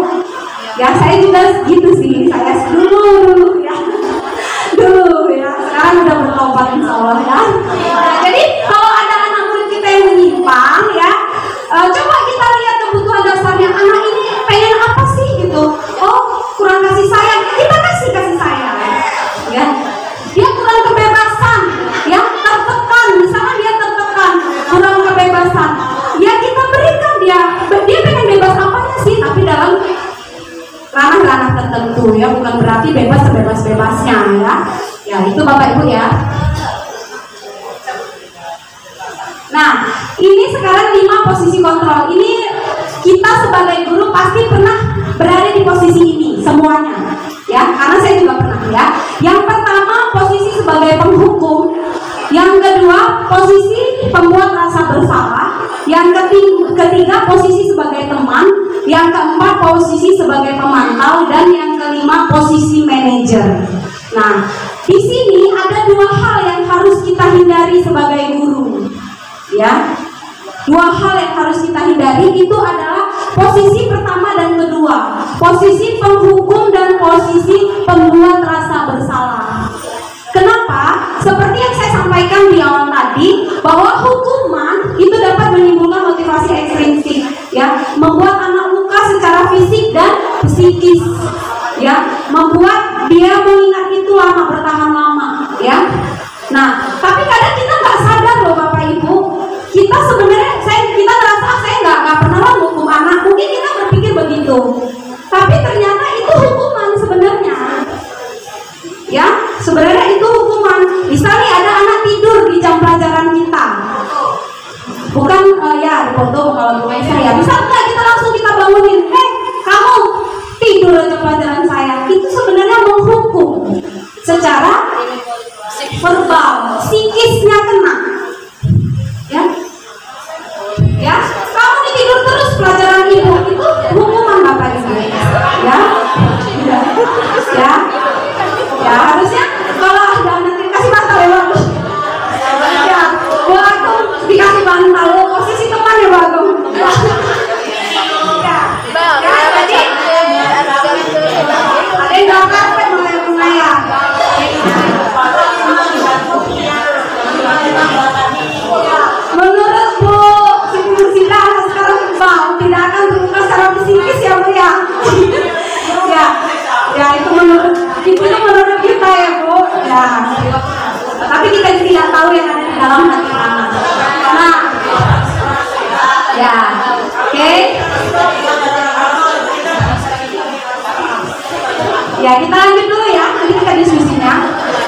ya. Saya juga gitu sih, saya dulu ya, dulu ya, sekarang udah bertobat insya Allah ya. Nah, jadi kalau ada anak murid kita yang menyimpang ya, coba kita lihat kebutuhan dasarnya, anak ini pengen apa sih gitu. Oh kurang kasih sayang, kita kasih sayang ya. Dia kurang kebebasan ya, tertekan, misalnya dia tertekan, kurang kebebasan ya, kita berikan dia pengen bebas apanya sih, tapi dalam ranah-ranah tertentu ya, bukan berarti bebas sebebas-bebasnya ya. Ya itu Bapak Ibu ya. Nah ini sekarang 5 posisi kontrol. Ini kita sebagai guru pasti pernah berada di posisi ini semuanya ya, karena saya juga pernah ya. Yang pertama posisi sebagai penghukum, yang kedua posisi pembuat rasa bersalah, yang ketiga posisi sebagai teman, yang keempat posisi sebagai pemantau, dan yang kelima posisi manajer. Nah di sini ada 2 hal yang harus kita hindari sebagai guru ya. 2 hal yang harus kita hindari itu adalah posisi pertama dan kedua, posisi penghukum dan posisi pembuat rasa bersalah. Kenapa? Seperti yang saya sampaikan di awal tadi, bahwa hukuman itu dapat menimbulkan motivasi ekstrinsik ya, membuat anak luka secara fisik dan psikis ya, membuat dia mengingat itu lama, bertahan lama ya. Nah tapi kadang kita nggak sadar loh Bapak Ibu, kita sebenarnya kita ngerasa saya nggak pernah menghukum anak, mungkin kita berpikir begitu, tapi ternyata itu hukuman sebenarnya ya. Sebenarnya itu hukuman. Misalnya ada anak tidur di jam pelajaran kita, bukan ya dipoto kalau bukan saya, bisa nggak kita langsung kita bangunin, kamu tidur aja pelajaran saya, itu sebenarnya menghukum secara verbal, psikisnya kena ya. Ya, kamu tidur terus pelajaran ibu, itu hukuman Bapak Ibu ya. Ya harusnya kalau ada anak dikasih bantal ya bagus ya, Bagong dikasih bantal, posisi teman ya Bagong ya. Jadi ada yang gak karpet mulai ya. Menurut Bu Sita anak sekarang tidak akan terluka secara psikis ya Bu ya. Ya itu menurut kita ya Bu ya. Tapi kita tidak tahu yang ada di dalam hati anak. Nah ya oke. Ya kita lanjut dulu ya, nanti kita diskusinya.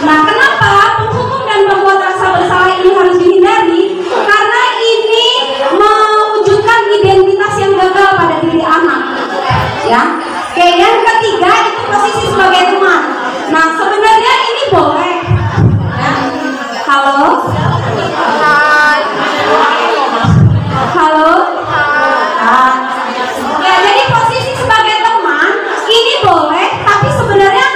Nah kenapa penghukum dan pembuat rasa bersalah ini harus dihindari? Karena ini mewujudkan identitas yang gagal pada diri anak ya. Oke, yang ketiga itu posisi sebagai teman. Nah sebenarnya ini boleh ya. Halo ya, jadi posisi sebagai teman ini boleh, tapi sebenarnya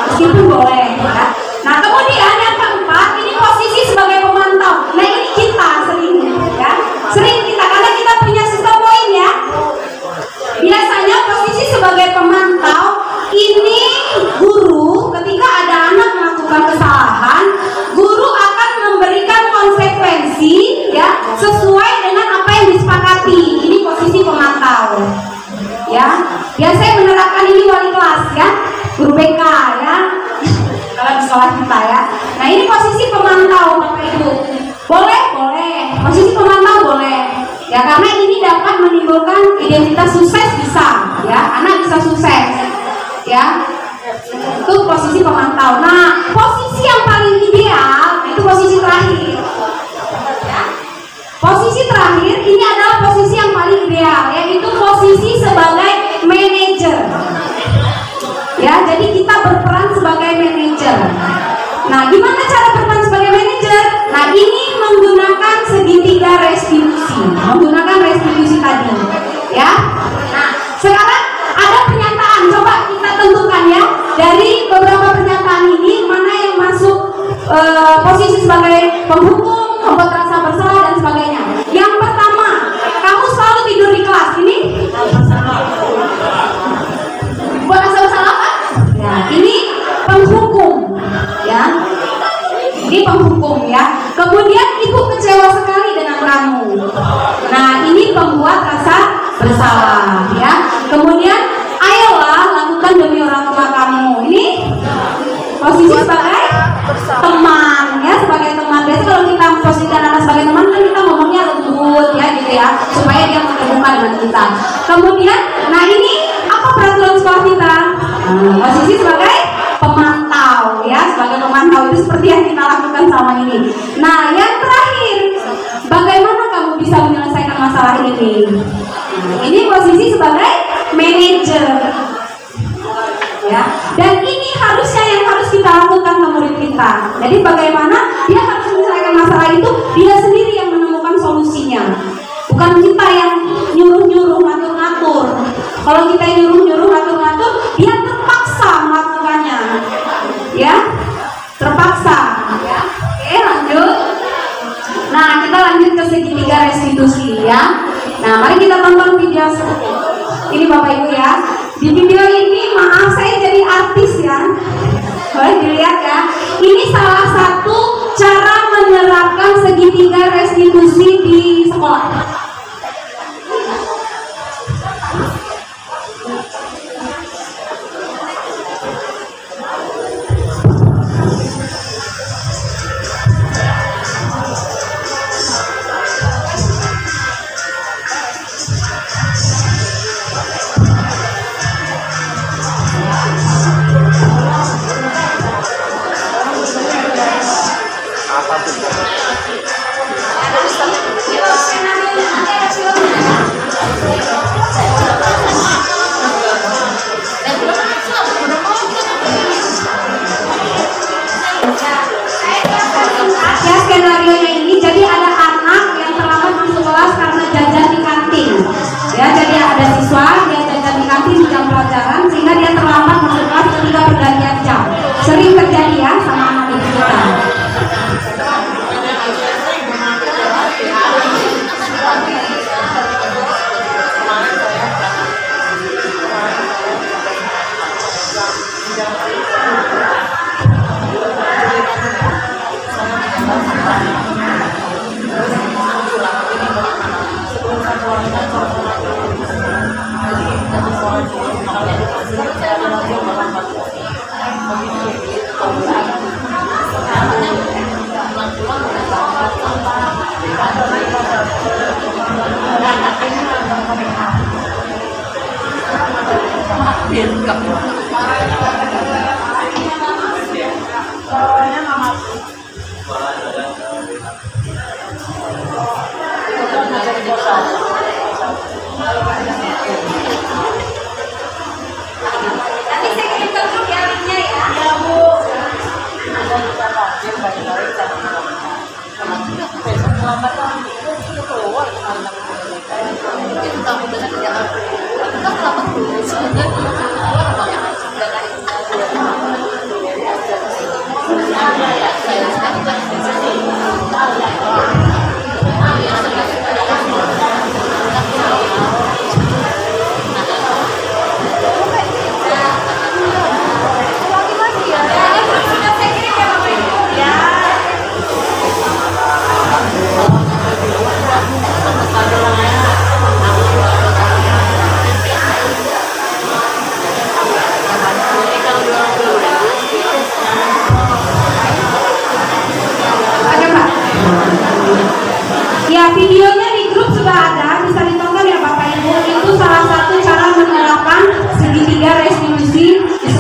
meskipun boleh ya. Nah kemudian yang keempat ini posisi sebagai pemantau. Nah ini kita sering ya, sering kita karena kita punya sistem poin ya. Biasanya posisi sebagai pemantau ini guru ketika ada anak melakukan kesalahan, guru akan memberikan konsekuensi ya sesuai dengan apa yang disepakati. Ini posisi pemantau. Ya, biasanya menerapkan ini wali kelas ya, guru BK ya, kalau di sekolah kita ya. Nah ini posisi pemantau Bapak Ibu. Boleh, posisi pemantau boleh. Ya karena ini dapat menimbulkan identitas sukses bisa, ya anak bisa sukses, ya itu posisi pemantau. Nah posisi yang paling ideal itu posisi terakhir. Ya. Posisi terakhir ini adalah posisi yang paling ideal, yaitu posisi sebagai manajer. Ya, jadi kita berperan sebagai manajer. Nah, gimana cara berperan sebagai manajer? Nah, ini menggunakan segitiga restitusi, menggunakan restitusi tadi. Ya. Nah, sekarang ada pernyataan, coba kita tentukan ya. Dari beberapa pernyataan ini mana yang masuk posisi sebagai penghukum, membuat rasa bersalah dan sebagainya. Yang pertama, kamu selalu tidur di kelas. Ini buat rasa bersalah kan? Ya, ini penghukum, ya. Ini penghukum ya. Kemudian ibu kecewa sekali dengan kamu. Nah, ini pembuat rasa bersalah, ya. Kemudian ayolah lakukan demi orang tua kamu. Ini posisi sebagai teman ya, sebagai teman. Biasanya kalau kita posisikan anak sebagai teman kan kita ngomongnya lembut ya gitu ya, supaya dia terbuka dengan kita. Kemudian, nah ini apa peraturan sekolah kita? Posisi sebagai pemantau ya, sebagai pemantau itu seperti yang kita lakukan selama ini. Nah yang terakhir, bagaimana kamu bisa menyelesaikan masalah ini? Ini posisi sebagai manajer. Ya, dan ini harusnya yang harus kita lakukan ke murid kita. Jadi bagaimana dia harus menyelesaikan masalah itu, dia sendiri yang menemukan solusinya, bukan kita yang nyuruh-nyuruh, ngatur-ngatur. Kalau kita nyuruh-nyuruh, ngatur-ngatur, dia terpaksa melakukannya, ya, terpaksa. Ya. Oke, lanjut. Nah, kita lanjut ke segitiga restitusi ya. Nah, mari kita tonton video ini Bapak Ibu ya. Di video ini, maaf saya jadi artis ya. Boleh dilihat ya. Ini salah satu cara menerapkan segitiga restitusi di sekolah. Skenario ini, jadi ada anak yang terlambat masuk kelas karena jajan di kantin. Ya, jadi ada siswa dia jajan di kantin di jam pelajaran sehingga dia terlambat masuk kelas ketika pergantian jam. Sering terjadi ya sama anak didik kita. Nanti saya kirimkan dulu ya linknya ya. Iya Bu.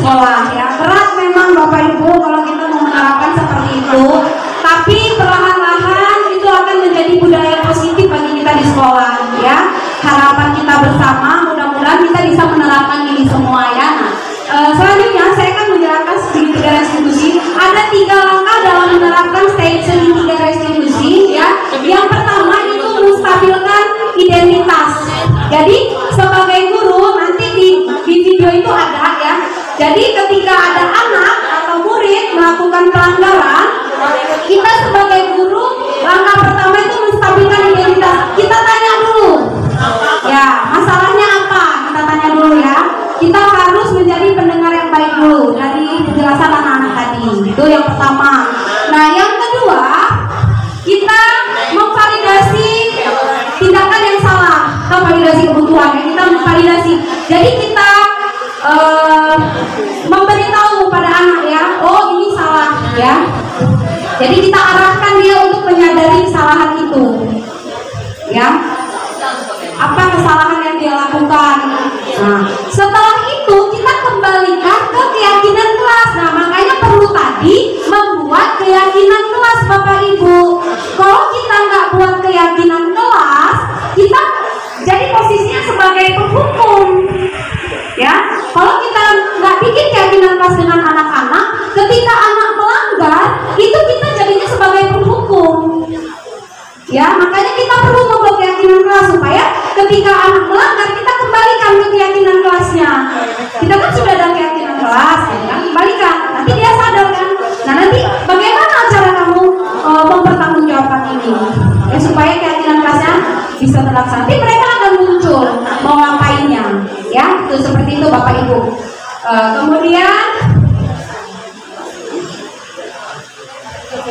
sekolah ya. Berat memang Bapak Ibu kalau kita mau menerapkan seperti itu, tapi perlahan-lahan itu akan menjadi budaya positif bagi kita di sekolah ya. Harapan kita bersama, mudah-mudahan kita bisa menerapkan ini semua ya. Nah, selanjutnya saya akan menjelaskan segitiga restitusi. Ada 3 langkah dalam menerapkan segitiga restitusi ya. Yang pertama itu menstabilkan identitas. Jadi sebagai guru nanti di video itu ada ya. Jadi ketika ada anak atau murid melakukan pelanggaran, kita sebagai guru langkah pertama itu menstabilkan identitas. Kita tanya dulu, ya masalahnya apa? Kita tanya dulu ya. Kita harus menjadi pendengar yang baik dulu dari penjelasan anak-anak tadi. Itu yang pertama. Nah yang kedua, kita memvalidasi tindakan yang salah. Kita validasi kebutuhan, kita memvalidasi. Jadi kita memberitahu pada anak ya, oh ini salah ya. Jadi kita arahkan dia untuk menyadari kesalahan itu, ya. Apa kesalahan yang dia lakukan? Nah, setelah itu kita kembalikan ke keyakinan kelas. Nah, makanya perlu tadi membuat keyakinan kelas, Bapak Ibu. Kalau kita nggak buat keyakinan kelas, kita jadi posisinya sebagai penghukum. Ya, kalau kita nggak bikin keyakinan kelas dengan anak-anak, ketika anak melanggar, itu kita jadinya sebagai penghukum. Ya, makanya kita perlu membuat keyakinan kelas supaya ketika anak melanggar kita kembalikan ke keyakinan kelasnya. Kita kan sudah ada keyakinan kelas, ya, kembalikan. Nanti dia sadar kan. Nah nanti bagaimana cara kamu mempertanggungjawabkan ini? Ya, supaya keyakinan kelasnya bisa terlaksana. Nanti mereka akan muncul mau ngapainnya. Ya, itu seperti itu Bapak Ibu. Kemudian,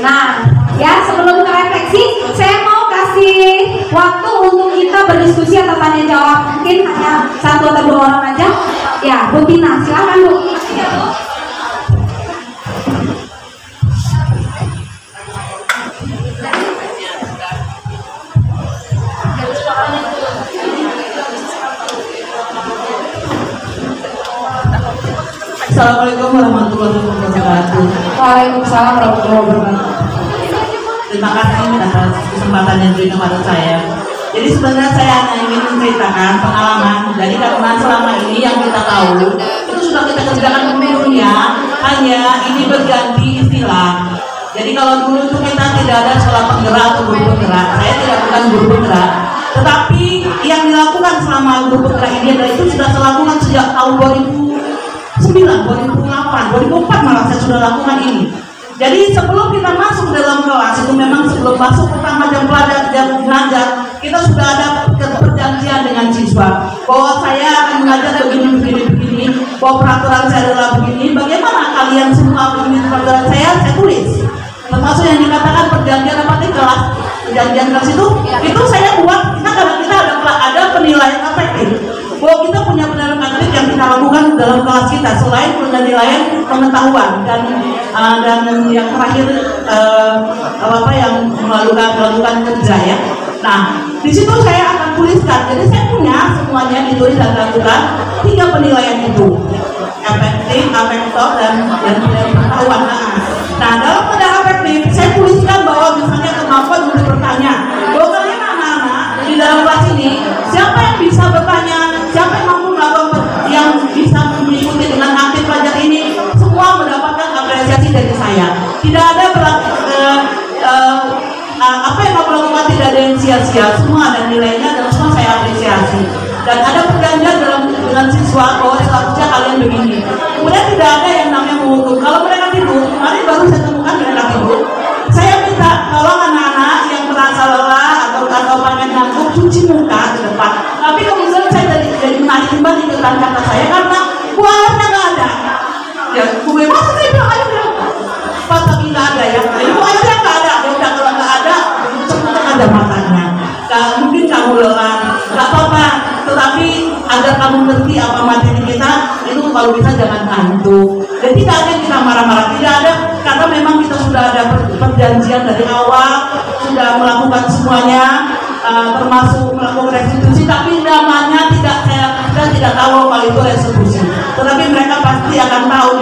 nah, ya sebelum refleksi, saya mau kasih waktu untuk kita berdiskusi atau tanya jawab. Mungkin hanya 1 atau 2 orang aja. Ya, Bu Tina, silakan Bu. Ya, Bu. Assalamualaikum warahmatullahi wabarakatuh. Waalaikumsalam warahmatullahi wabarakatuh. Terima kasih atas kesempatan yang diberikan kepada saya. Jadi sebenarnya saya hanya ingin menceritakan pengalaman. Jadi karena selama ini yang kita tahu itu sudah kita kerjakan pemilunya, hanya ini berganti istilah. Jadi kalau dulu itu kita tidak ada sekolah penggerak atau guru penggerak. Saya tidak bukan guru penggerak, tetapi yang dilakukan selama guru penggerak ini adalah itu sudah saya lakukan sejak tahun 2009, 2008, 2004 malah saya sudah lakukan ini. Jadi sebelum kita masuk dalam kelas itu memang sebelum masuk pertama jam pelajar jam belajar kita sudah ada perjanjian dengan siswa bahwa saya akan mengajar begini, bahwa peraturan saya adalah begini. Bagaimana kalian semua begini peraturan saya tulis. Termasuk yang dikatakan perjanjian apa di kelas, perjanjian kelas itu saya buat karena kita ada penilaian efektif. Bahwa kita punya penilaian efektif yang kita lakukan dalam kelas kita selain penilaian pengetahuan dan yang terakhir yang melakukan kerja ya. Nah di situ saya akan tuliskan. Jadi saya punya semuanya ditulis dan lakukan 3 penilaian itu, efektif, afektor dan pengetahuan. Nah dalam penilaian efektif saya tuliskan bahwa misalnya kemampuan untuk bertanya. Bahwa kalian anak-anak di dalam kelas ini siapa yang bisa bertanya, siapa yang mampu melakukan yang bisa mengikuti dengan aktif pelajar ini, semua mendapatkan apresiasi dari saya. Tidak ada apa yang kamu lakukan tidak ada yang sia-sia, semua ada nilainya dan semua saya apresiasi. Dan ada perjanjian dengan siswa bahwa seharusnya kalian begini. Kemudian tidak ada yang namanya menghukum. Kalau mereka tidur, kemarin baru saya temukan mereka tidur. Saya minta tolong anak-anak yang merasa lelah atau pengen ngantuk cuci muka ke depan. Tapi kemudian saya jadi menarik kembali ke kata saya karena buahnya nggak ada. Ya, gue masa saya bilang aja pas tapi nggak ada ya. Jadi buahnya nggak ada. Ya udah kalau nggak ada, cepat ada matanya. Mungkin kamu lelah, nggak apa-apa. Tetapi agar kamu ngerti apa materi kita, itu kalau bisa jangan ngantuk. Dan tidak ada kita marah-marah, tidak ada karena memang kita sudah ada perjanjian dari awal, sudah melakukan semuanya, termasuk melakukan restitusi. Tapi namanya kita tidak tahu kalau itu restitusi. Tetapi mereka pasti akan tahu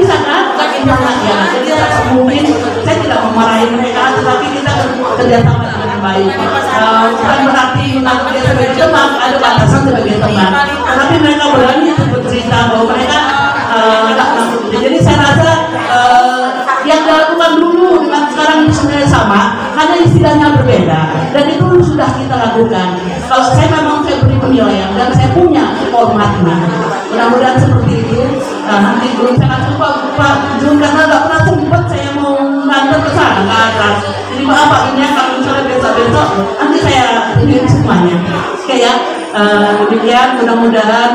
bisa kan? Ya, jadi mungkin saya tidak memarahi mereka, tetapi kita kerjasama dengan baik. Bukan berarti menganggap dia sebagai teman, ada batasan sebagai teman. Tetapi mereka berani untuk bercerita bahwa mereka tidak menakut. Jadi saya rasa yang dilakukan dulu dengan sekarang itu sebenarnya sama, hanya istilahnya berbeda. Dan itu sudah kita lakukan. Kalau saya memang saya beri penilaian dan saya punya formatnya. Mudah-mudahan seperti itu. Nanti belum saya langsung Pak Jun karena nggak pernah sempat saya mau ngantar ke sana ke atas. Jadi maaf Pak ini kalau misalnya besok nanti saya kirim semuanya. Oke ya. Demikian mudah-mudahan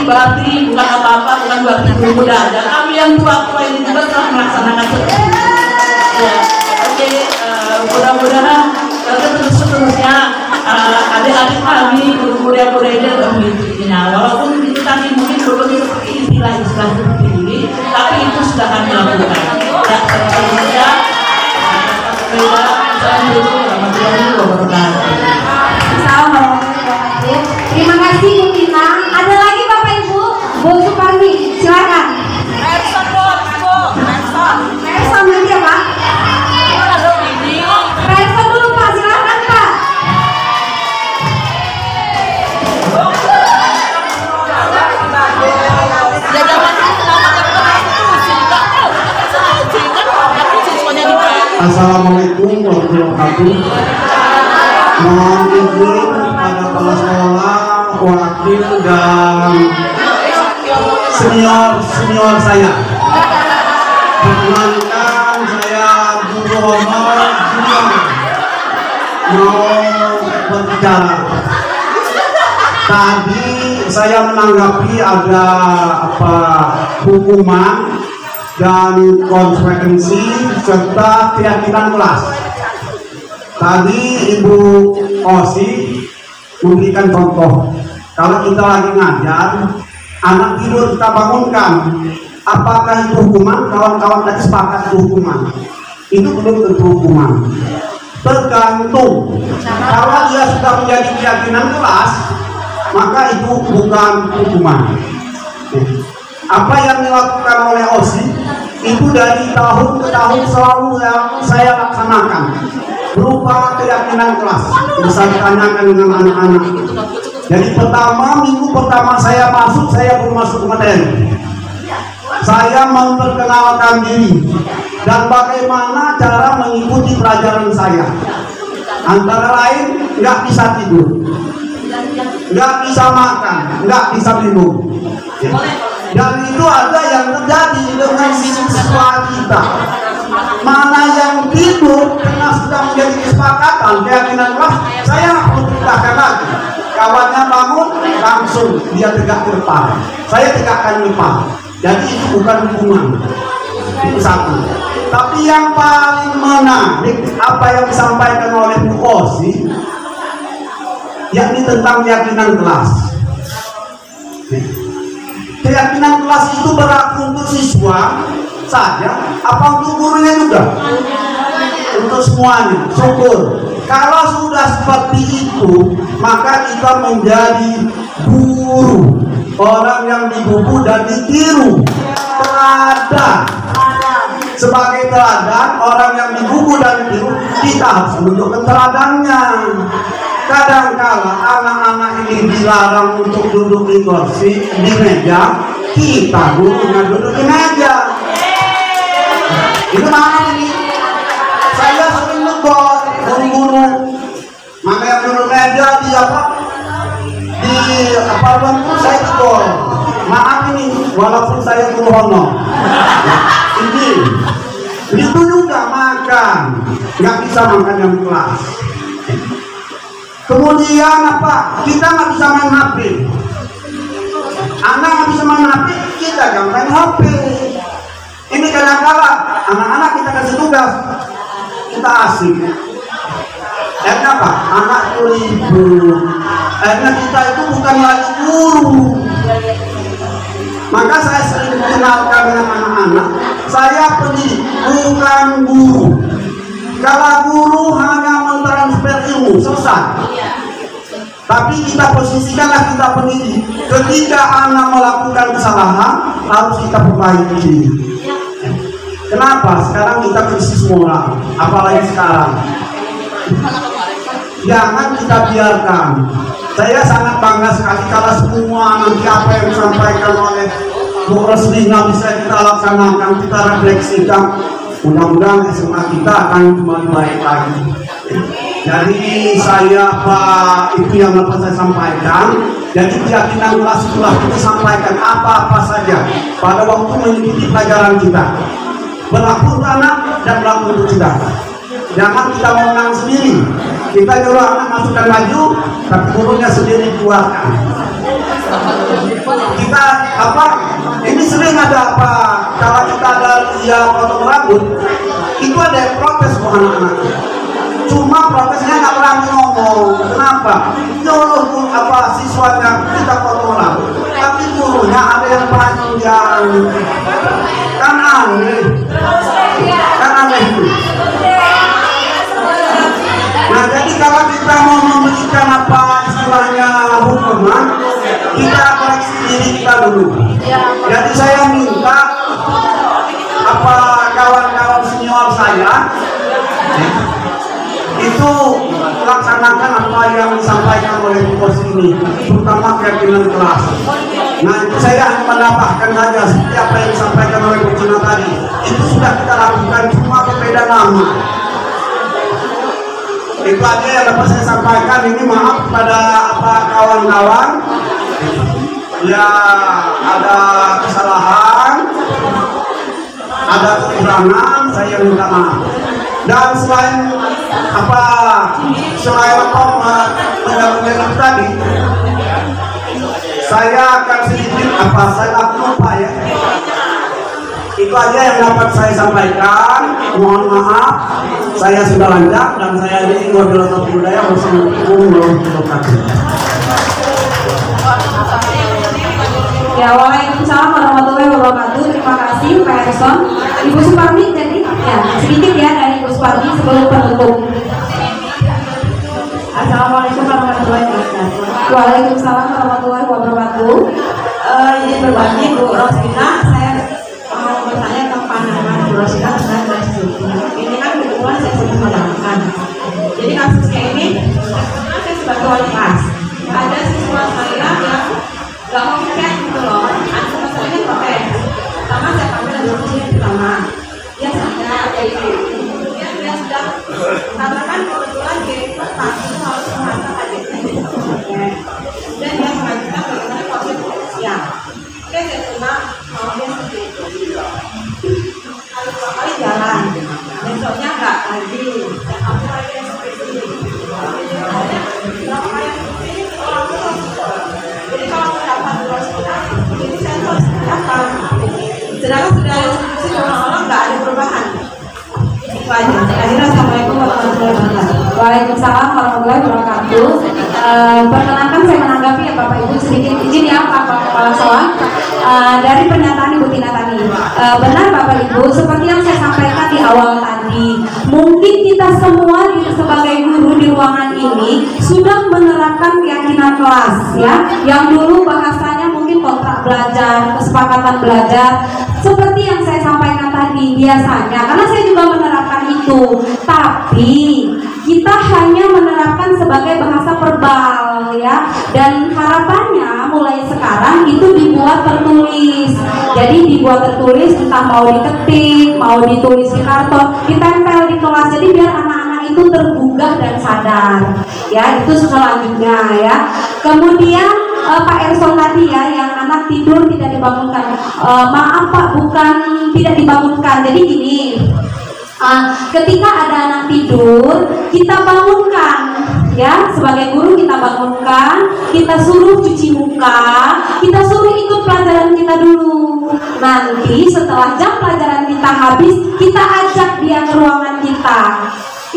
berarti bukan apa-apa, bukan berarti mudah ada. Kami yang tua ini juga telah melaksanakan ya. Oke, mudah-mudahan seterusnya adik-adik kami, guru-guru ini sudah mengikutinya. Walaupun itu tadi mungkin belum seperti istilah-istilah seperti ini, tapi itu sudah kami lakukan. Ya, seterusnya Terima kasih Bu Tina. Ada lagi Bapak Ibu? Bu Suparmi, silakan. Person nanti ya Pak? Person dulu Pak, silakan Pak. Assalamualaikum warahmatullahi wabarakatuh. Mohon izin kepada kepala sekolah, wakil dan senior saya. Perkenalkan saya Guru Honor Julian mau berbicara. Tadi saya menanggapi ada hukuman dan konsekuensi serta keyakinan kelas. Tadi Ibu Osi memberikan contoh, kalau kita lagi ngajar, anak tidur kita bangunkan, apakah itu hukuman? Kawan-kawan tadi sepakat itu hukuman. Itu belum tentu hukuman. Tergantung. Kalau dia sudah menjadi keyakinan kelas, maka itu bukan hukuman. Apa yang dilakukan oleh OSI itu dari tahun ke tahun selalu yang saya laksanakan berupa keyakinan kelas. Bisa ditanyakan dengan anak-anak. Jadi minggu pertama saya masuk, saya belum masuk ke materi. Saya memperkenalkan diri dan bagaimana cara mengikuti pelajaran saya. Antara lain nggak bisa tidur, nggak bisa makan, nggak bisa minum. Dan itu ada yang terjadi dengan siswa kita. Mana yang tidur karena sudah menjadi kesepakatan keyakinan kelas, saya nggak perlu ceritakan lagi. Kawannya bangun langsung dia tegak ke depan, saya tegakkan ke depan. Jadi itu bukan hukuman. Itu satu. Tapi yang paling menarik apa yang disampaikan oleh Bu Osi, yakni tentang keyakinan kelas. Keyakinan kelas itu berlaku untuk siswa saja, apa untuk gurunya juga? Untuk semuanya. Syukur. Kalau sudah seperti itu, maka kita menjadi guru, orang yang digugu dan ditiru, teladan. Sebagai teladan, orang yang digugu dan ditiru, kita harus menunjukkan teladannya. Kadang-kala anak-anak ini dilarang untuk duduk di kursi, di meja, kita gurunya duduk di meja. Itu mana ini? Saya sering negor guru-guru, maka yang duduk meja di apartemen saya negor. Maaf ini, walaupun saya guru honor. Ini, itu juga makan, nggak bisa makan yang kelas. Kemudian kita nggak bisa main HP. Anak nggak bisa main HP, kita jangan main HP. Ini kadang-kala anak-anak kita kasih tugas, kita asik. Akhirnya apa? Anak itu ribut. Akhirnya kita itu bukan lagi guru. Maka saya sering mengenalkan dengan anak-anak, saya pendidik, bukan guru. Kalau guru hanya mentransfer ilmu, selesai. Tapi kita posisikanlah kita pendidik. Ketika anak melakukan kesalahan, harus kita perbaiki. Kenapa? Sekarang kita krisis moral, apalagi sekarang. Jangan kita biarkan. Saya sangat bangga sekali kalau semua nanti apa yang disampaikan oleh Bu Roslina bisa kita laksanakan, kita refleksikan. Mudah-mudahan SMA kita akan kembali baik lagi. Jadi saya Pak, itu yang dapat saya sampaikan. Jadi keyakinan kelas itulah kita sampaikan apa-apa saja pada waktu mengikuti pelajaran kita. Berlaku untuk anak dan berlaku untuk kita. Jangan kita menang sendiri. Kita nyuruh anak masukkan baju, tapi gurunya sendiri keluarkan. Kita apa? Ini sering ada apa? Kalau kita ada yang potong rambut, itu ada yang protes buat anak-anak. Cuma protesnya nggak berani ngomong. Kenapa? Nyuruh apa siswanya kita potong rambut, tapi gurunya ada yang panjang. Kan aneh. Kan aneh itu. Nah, jadi kalau kita mau memberikan apa istilahnya hukuman, kita koreksi diri kita dulu. Jadi saya minta apa kawan-kawan senior saya itu laksanakan apa yang disampaikan oleh bos ini, terutama keyakinan kelas. Nah, itu saya hanya menambahkan saja seperti apa yang disampaikan oleh Bu Cina tadi. Itu sudah kita lakukan, cuma berbeda nama. Itu aja yang dapat saya sampaikan. Ini maaf pada apa kawan-kawan ya, ada kesalahan, ada kekurangan, saya minta maaf. Dan selain apa menyampaikan tadi, saya akan sedikit apa saya lupa ya. Itu aja yang dapat saya sampaikan. Mohon maaf, saya sudah lanjut dan saya jadi wabillahi budaya wassalamualaikum warahmatullahi wabarakatuh. Ya, waalaikumsalam warahmatullahi wabarakatuh. Terima kasih Pak Erson. Ibu Suparmi, jadi ya sedikit ya dari Ibu Suparmi sebelum penutup. Assalamualaikum warahmatullahi wabarakatuh. Waalaikumsalam warahmatullahi wabarakatuh. Ini berbagi Bu Roslina, saya mau bertanya tentang pandangan Bu Roslina terkait kasus ini. Kan kebetulan saya sedang menjalankan. Jadi kasusnya ini, saya sebagai wali kelas, ada siswa saya yang gak mau cek gitu loh. Ada masalahnya protes. Pertama saya panggil dulu yang pertama, dia sadar kemudian dia sudah karena kan kebetulan dia pasti harus mengatakan adiknya dan dia mengajukan bagaimana proses ya. Oke, saya terima mau dia seperti itu. Kalau 2 kali jalan, besoknya nggak lagi. Dan aku lagi yang seperti ini. Berapa kali yang seperti ini orang terus. Jadi kalau mendapat terus kita, ini saya harus mendapat. Sedangkan sudah institusi orang-orang nggak ada perubahan. Itu aja. Akhirnya assalamualaikum warahmatullahi wabarakatuh. Waalaikumsalam warahmatullahi wabarakatuh. Perkenankan saya menanggapi ya Bapak Ibu, sedikit izin ya Pak Kepala Sekolah. Dari pernyataan Ibu Tina tadi, benar Bapak Ibu, seperti yang saya sampaikan di awal tadi, mungkin kita semua sebagai guru di ruangan ini sudah menerapkan keyakinan kelas ya, yang dulu bahasanya mungkin kontrak belajar, kesepakatan belajar, seperti yang saya sampaikan tadi biasanya, karena saya juga menerapkan itu, tapi kita hanya menerapkan sebagai bahasa verbal ya, dan harapannya mulai sekarang itu dibuat tertulis. Jadi dibuat tertulis, entah mau diketik, mau ditulis di karton, ditempel di kelas, jadi biar anak-anak itu tergugah dan sadar ya. Itu selanjutnya ya. Kemudian Pak Erson tadi ya, yang anak tidur tidak dibangunkan, maaf Pak, bukan tidak dibangunkan, jadi gini, ketika ada anak tidur, kita bangunkan ya, sebagai guru kita bangunkan, kita suruh cuci muka, kita suruh ikut pelajaran kita dulu. Nanti setelah jam pelajaran kita habis, kita ajak dia ke ruangan kita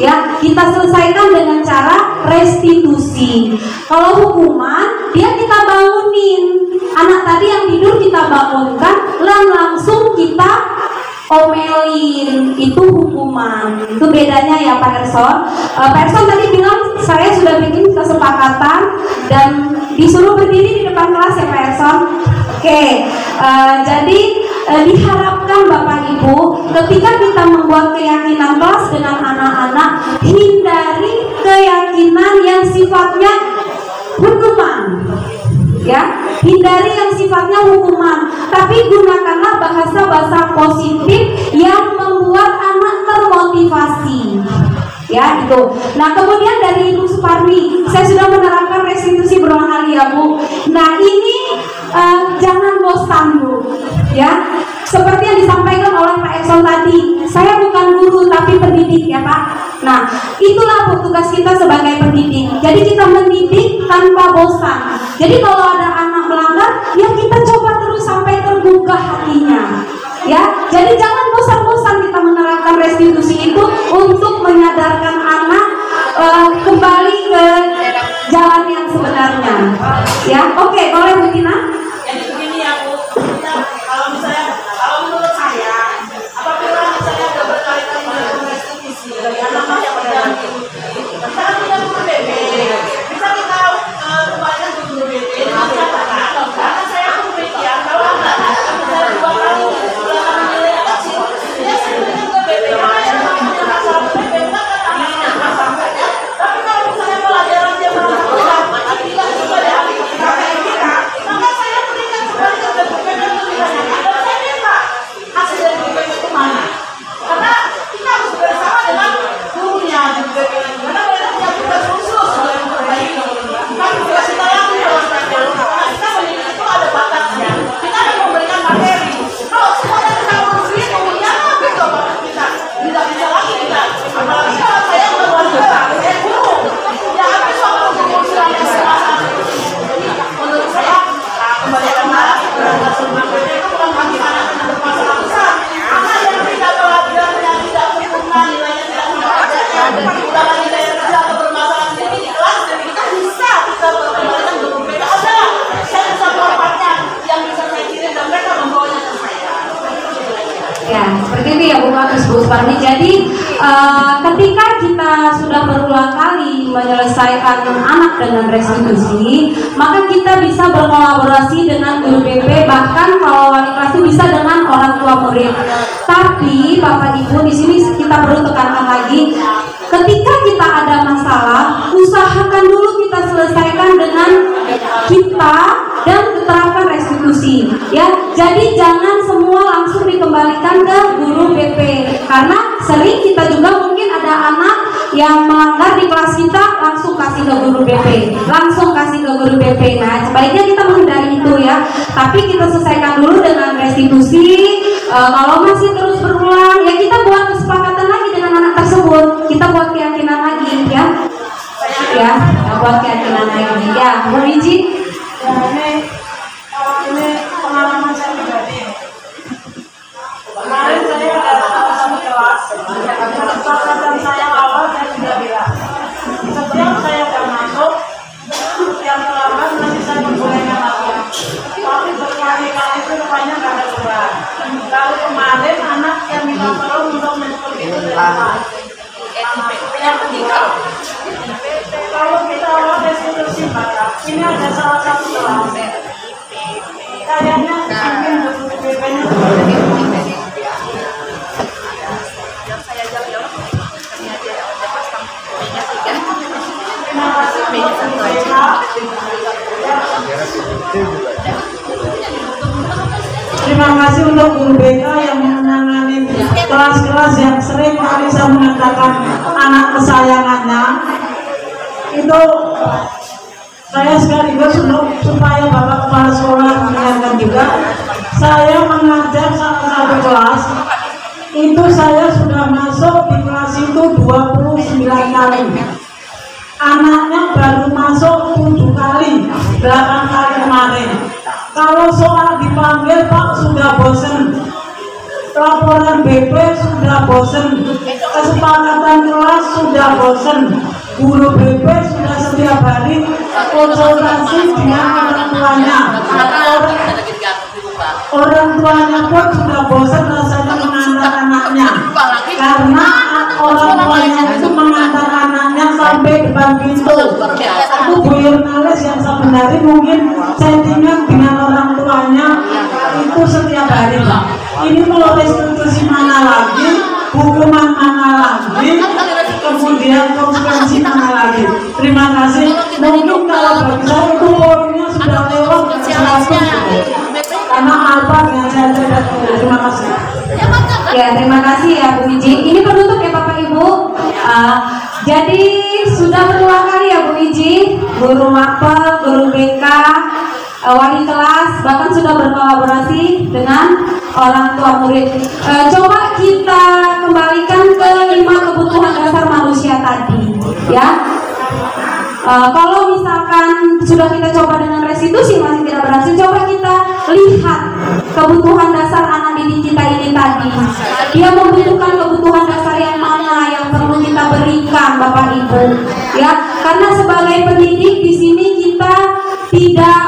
ya, kita selesaikan dengan cara restitusi. Kalau hukuman, dia kita bangunin, anak tadi yang tidur kita bangunkan, langsung kita omelin, itu hukuman. Itu bedanya ya Pak Erson. Pak Erson tadi bilang saya sudah bikin kesepakatan dan disuruh berdiri di depan kelas ya Pak Erson. Oke, Oke, jadi diharapkan Bapak Ibu ketika kita membuat keyakinan kelas dengan anak-anak, hindari keyakinan yang sifatnya hukuman, ya, hindari yang sifatnya hukuman, tapi gunakanlah bahasa-bahasa positif yang membuat anak termotivasi. Ya itu. Nah kemudian dari Ibu Suparmi, saya sudah menerapkan restitusi berulang kali ya Bu. Nah ini jangan bosan Bu, ya. Seperti yang disampaikan oleh Pak Exon tadi, saya bukan guru tapi pendidik ya Pak. Nah itulah tugas kita sebagai pendidik. Jadi kita mendidik tanpa bosan. Jadi kalau ada anak melanggar, ya kita coba terus sampai tergugah hatinya. Ya, jadi jangan bosan-bosan kita menerapkan restitusi itu untuk menyadarkan anak kembali ke jalan yang sebenarnya. Ya, oke, boleh Bu Tina? Jadi begini ya Bu, kalau menurut saya, apabila saya sudah berkali-kali melakukan restitusi dari anak yang berganti, misalnya punya guru BP, bisa kita kembalikan ke guru BP dengan catatan, karena saya pun demikian, kalau anak misalnya 2 kali ulangan nilai yang kecil, dia saya berikan ke BP, karena yang namanya masalah BP kan anaknya masalah ya. Tapi kalau misalnya pelajaran dia merasa kurang, tidak sesuai dengan kita, maka saya berikan kembali ke BP dan tulisannya. Dan saya minta hasil dari BP itu mana? Karena kita harus bersama dengan gurunya di BP, karena mereka punya tugas khusus dalam memperbaiki. Bukan tugas kita lagi dalam praktek. Karena kita mendidik itu ada batasnya. Kita akan memberikan materi. Kalau semuanya kita urus itu, ya gitu bakat kita. Tidak bisa lagi kita. Apalagi kalau saya berwajibah, saya guru. Ya habis waktu pengurusan yang semasa. Menurut saya, kembalikan lagi berangkat semua BP itu bukan bagi anak yang bermasalah besar. Anak yang tidak belajar, yang tidak sempurna, nilainya tidak sama, ulangan nilai kecil atau bermasalah sedikit di kelas, dan kita bisa kita kembalikan ke guru BK. Ada, saya bisa formatnya yang bisa saya kirim dan mereka membawanya ke saya. Ya, seperti itu ya Bu Agus, Bu Suparmi. Jadi ketika kita sudah berulang kali menyelesaikan anak dengan restitusi, maka kita bisa berkolaborasi dengan guru BP, bahkan kalau wali kelas itu bisa dengan orang tua murid. Tapi Bapak Ibu di sini kita perlu tekankan lagi, ketika kita ada masalah, usahakan dulu kita selesaikan dengan kita dan terapkan restitusi. Ya, jadi jangan semua langsung dikembalikan ke guru BP, karena sering kita juga mungkin ada anak yang melanggar di kelas kita, langsung kasih ke guru BP, langsung kasih ke guru BP. Nah, sebaiknya kita menghindari itu ya. Tapi kita selesaikan dulu dengan restitusi. Kalau masih terus berulang, ya kita buat kesepakatan lagi dengan anak tersebut. Kita buat keyakinan lagi ya. Ya, buat keyakinan lagi. Ya, Bu Wiji. Ini pengalaman saya pribadi. Kemarin saya datang ke kelas, kesepakatan saya awal saya sudah bilang, setiap saya akan masuk, yang terlambat nanti saya perbolehkan lagi. Tapi berkali-kali itu rupanya nggak ada perubahan. Lalu kemarin anak yang minta tolong untuk seperti itu dari kelas. Yang ketiga, kalau kita awal restitusi Pak, ini ada salah satu kelas. Kayaknya mungkin BP-nya terima kasih untuk guru BK yang menangani kelas-kelas yang sering kali saya mengatakan anak kesayangannya. Itu saya sekaligus supaya Bapak Kepala Sekolah mengingatkan juga, saya mengajar salah satu kelas, itu saya sudah masuk di kelas itu 29 kali. Anaknya baru masuk 7 kali, 8 kali kemarin. Kalau soal dipanggil Pak sudah bosen, laporan BP sudah bosen, kesepakatan kelas sudah bosen, guru BP sudah setiap hari konsultasi dengan orang tuanya. Orang tuanya pun sudah bosan rasanya mengantar anaknya, karena orang tuanya itu mengantar anaknya sampai depan pintu. Aku Bu jurnalis yang sebenarnya mungkin settingan dengan orang tuanya Jadi sudah berulang kali ya Bu Iji, guru mapel, guru BK, wali kelas, bahkan sudah berkolaborasi dengan orang tua murid. Coba kita kembalikan ke 5 kebutuhan dasar manusia tadi, ya. Kalau misalkan sudah kita coba dengan restitusi masih tidak berhasil, coba kita lihat kebutuhan dasar anak didik kita ini tadi. Dia membutuhkan kebutuhan dasar yang mana yang perlu kita berikan, Bapak Ibu, ya. Karena sebagai pendidik di sini kita tidak,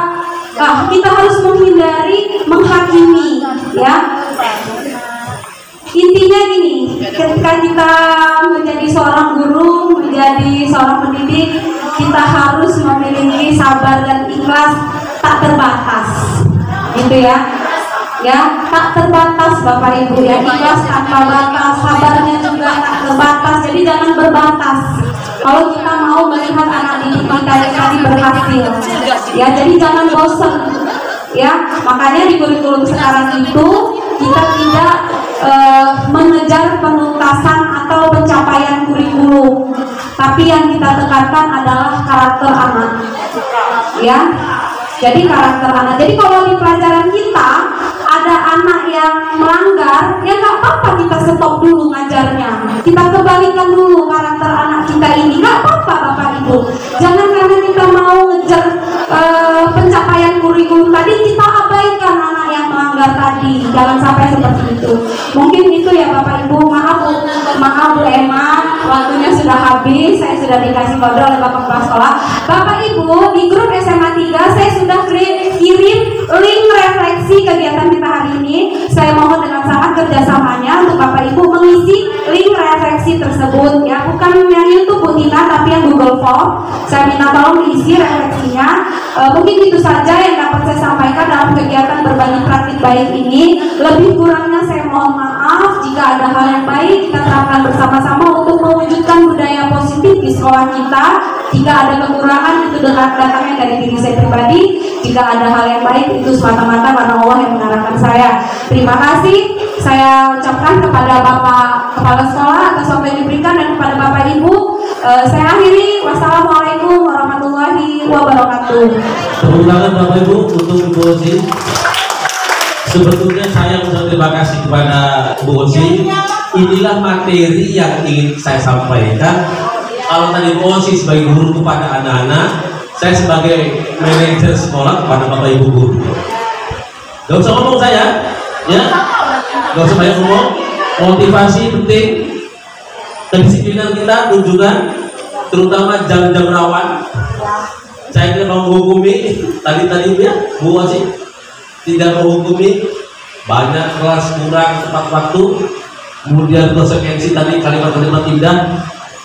kita harus menghindari menghakimi, ya. Intinya gini, ketika kita menjadi seorang guru, menjadi seorang pendidik, kita harus memiliki sabar dan ikhlas tak terbatas, gitu ya. Ya, tak terbatas Bapak Ibu, ya, ikhlas tanpa batas, sabarnya juga tak terbatas. Jadi jangan berbatas. Kalau kita mau melihat anak didik kita yang tadi berhasil, ya, jadi jangan bosan. Ya, makanya di kurikulum sekarang itu kita tidak mengejar penuntasan atau pencapaian kurikulum, tapi yang kita tekankan adalah karakter anak, ya. Jadi karakter anak. Jadi kalau di pelajaran kita ada anak yang melanggar, ya nggak apa-apa kita stop dulu ngajarnya. Kita kembalikan dulu karakter anak kita ini, nggak apa-apa Bapak Ibu. Jangan karena kita mau ngejar pencapaian kurikulum tadi kita abaikan anak yang melanggar tadi. Jangan sampai seperti itu. Mungkin itu ya Bapak Ibu. Maaf Bu Emma, waktunya sudah habis. Saya sudah dikasih kode oleh Bapak Kepala Sekolah. Bapak Ibu, di grup SMA 3 saya sudah kirim link refleksi kegiatan kita hari ini. Saya mohon dengan sangat kerjasamanya untuk Bapak Ibu mengisi link refleksi tersebut, ya, bukan yang YouTube Bu Tina tapi yang Google Form. Saya minta tolong diisi refleksinya. Mungkin itu saja yang dapat saya sampaikan dalam kegiatan berbagi praktik baik ini. Lebih kurangnya saya mohon maaf. Jika ada hal yang baik kita terapkan bersama-sama untuk mewujudkan budaya positif di sekolah kita. Jika ada kekurangan itu datangnya dari diri saya pribadi. Jika ada hal yang baik itu semata-mata karena Allah yang mengarahkan saya. Terima kasih saya ucapkan kepada Bapak Kepala Sekolah atas waktu yang diberikan dan kepada Bapak Ibu. Saya akhiri. Wassalamualaikum warahmatullahi wabarakatuh. Tepuk tangan Bapak Ibu untuk Ibu Osi. Sebetulnya saya mengucapkan terima kasih kepada Bu Osi. Inilah materi yang ingin saya sampaikan. Kalau tadi Bu Osi sebagai guru kepada anak-anak, saya sebagai manajer sekolah kepada Bapak Ibu guru. Gak usah ngomong saya, ya. Gak usah banyak ngomong. Motivasi penting. Kedisiplinan kita tunjukkan, terutama jam-jam rawan. Saya tidak mau menghukumi tadi ya, Bu Osi tidak menghukumi banyak kelas kurang tepat waktu, kemudian konsekuensi tadi kalimat-kalimat indah,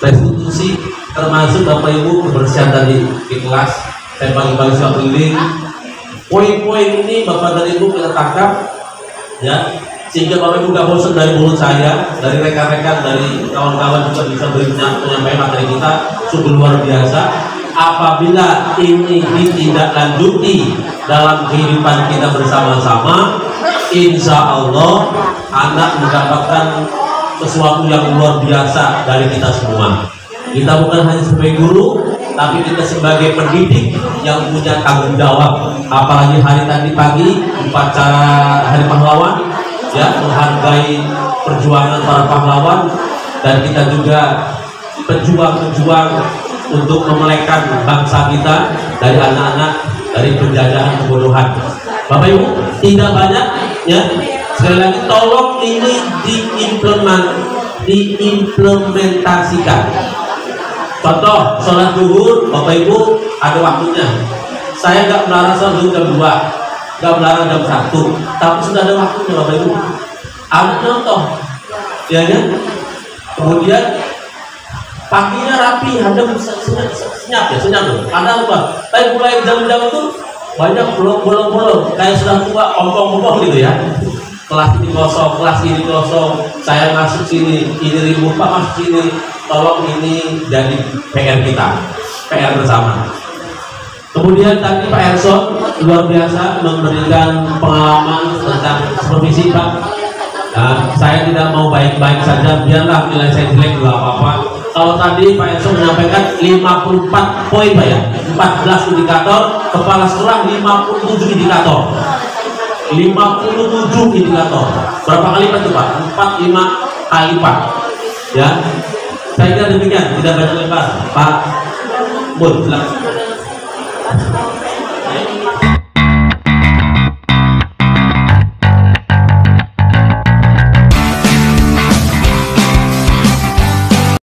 restitusi, termasuk Bapak Ibu kebersihan tadi di kelas. Saya bagi-bagi suatu link. Poin-poin ini Bapak dan Ibu kita tangkap, ya, sehingga Bapak Ibu gak bosan dari mulut saya, dari rekan-rekan, dari kawan-kawan juga bisa menyampaikan materi kita sungguh luar biasa. Apabila ini ditindaklanjuti dalam kehidupan kita bersama-sama, insya Allah anak mendapatkan sesuatu yang luar biasa dari kita semua. Kita bukan hanya sebagai guru, tapi kita sebagai pendidik yang punya tanggung jawab. Apalagi hari tadi pagi upacara Hari Pahlawan, ya, menghargai perjuangan para pahlawan, dan kita juga pejuang-pejuang untuk memelekkan bangsa kita dari anak-anak dari penjajahan kebodohan. Bapak Ibu, tidak banyak, ya. Sekali lagi tolong ini diimplementasikan. Contoh, sholat zuhur, Bapak Ibu ada waktunya. Saya nggak melarang sholat zuhur jam 2, nggak melarang jam 1, tapi sudah ada waktunya Bapak Ibu. Ada contoh, ya kan? Kemudian paginya rapi, ada senyap tuh. Ada apa? Tapi mulai jam-jam itu banyak bolong-bolong, kayak sudah tua, ompong-ompong gitu ya. Kelas ini kosong, kelas ini kosong. Saya masuk sini, ini ribut, Pak masuk sini. Tolong ini jadi PR kita, PR bersama. Kemudian tadi Pak Erson luar biasa memberikan pengalaman tentang supervisi, Pak. Nah, saya tidak mau baik-baik saja, biarlah nilai saya jelek juga apa-apa. Kalau tadi Pak Enso menyampaikan 54 poin Pak ya, 14 indikator, kepala sekolah 57 indikator. 57 indikator. Berapa kali lipat itu Pak? 4, 5 kali lipat. Ya. Saya kira demikian, tidak banyak lebar. Pak Bun, silakan.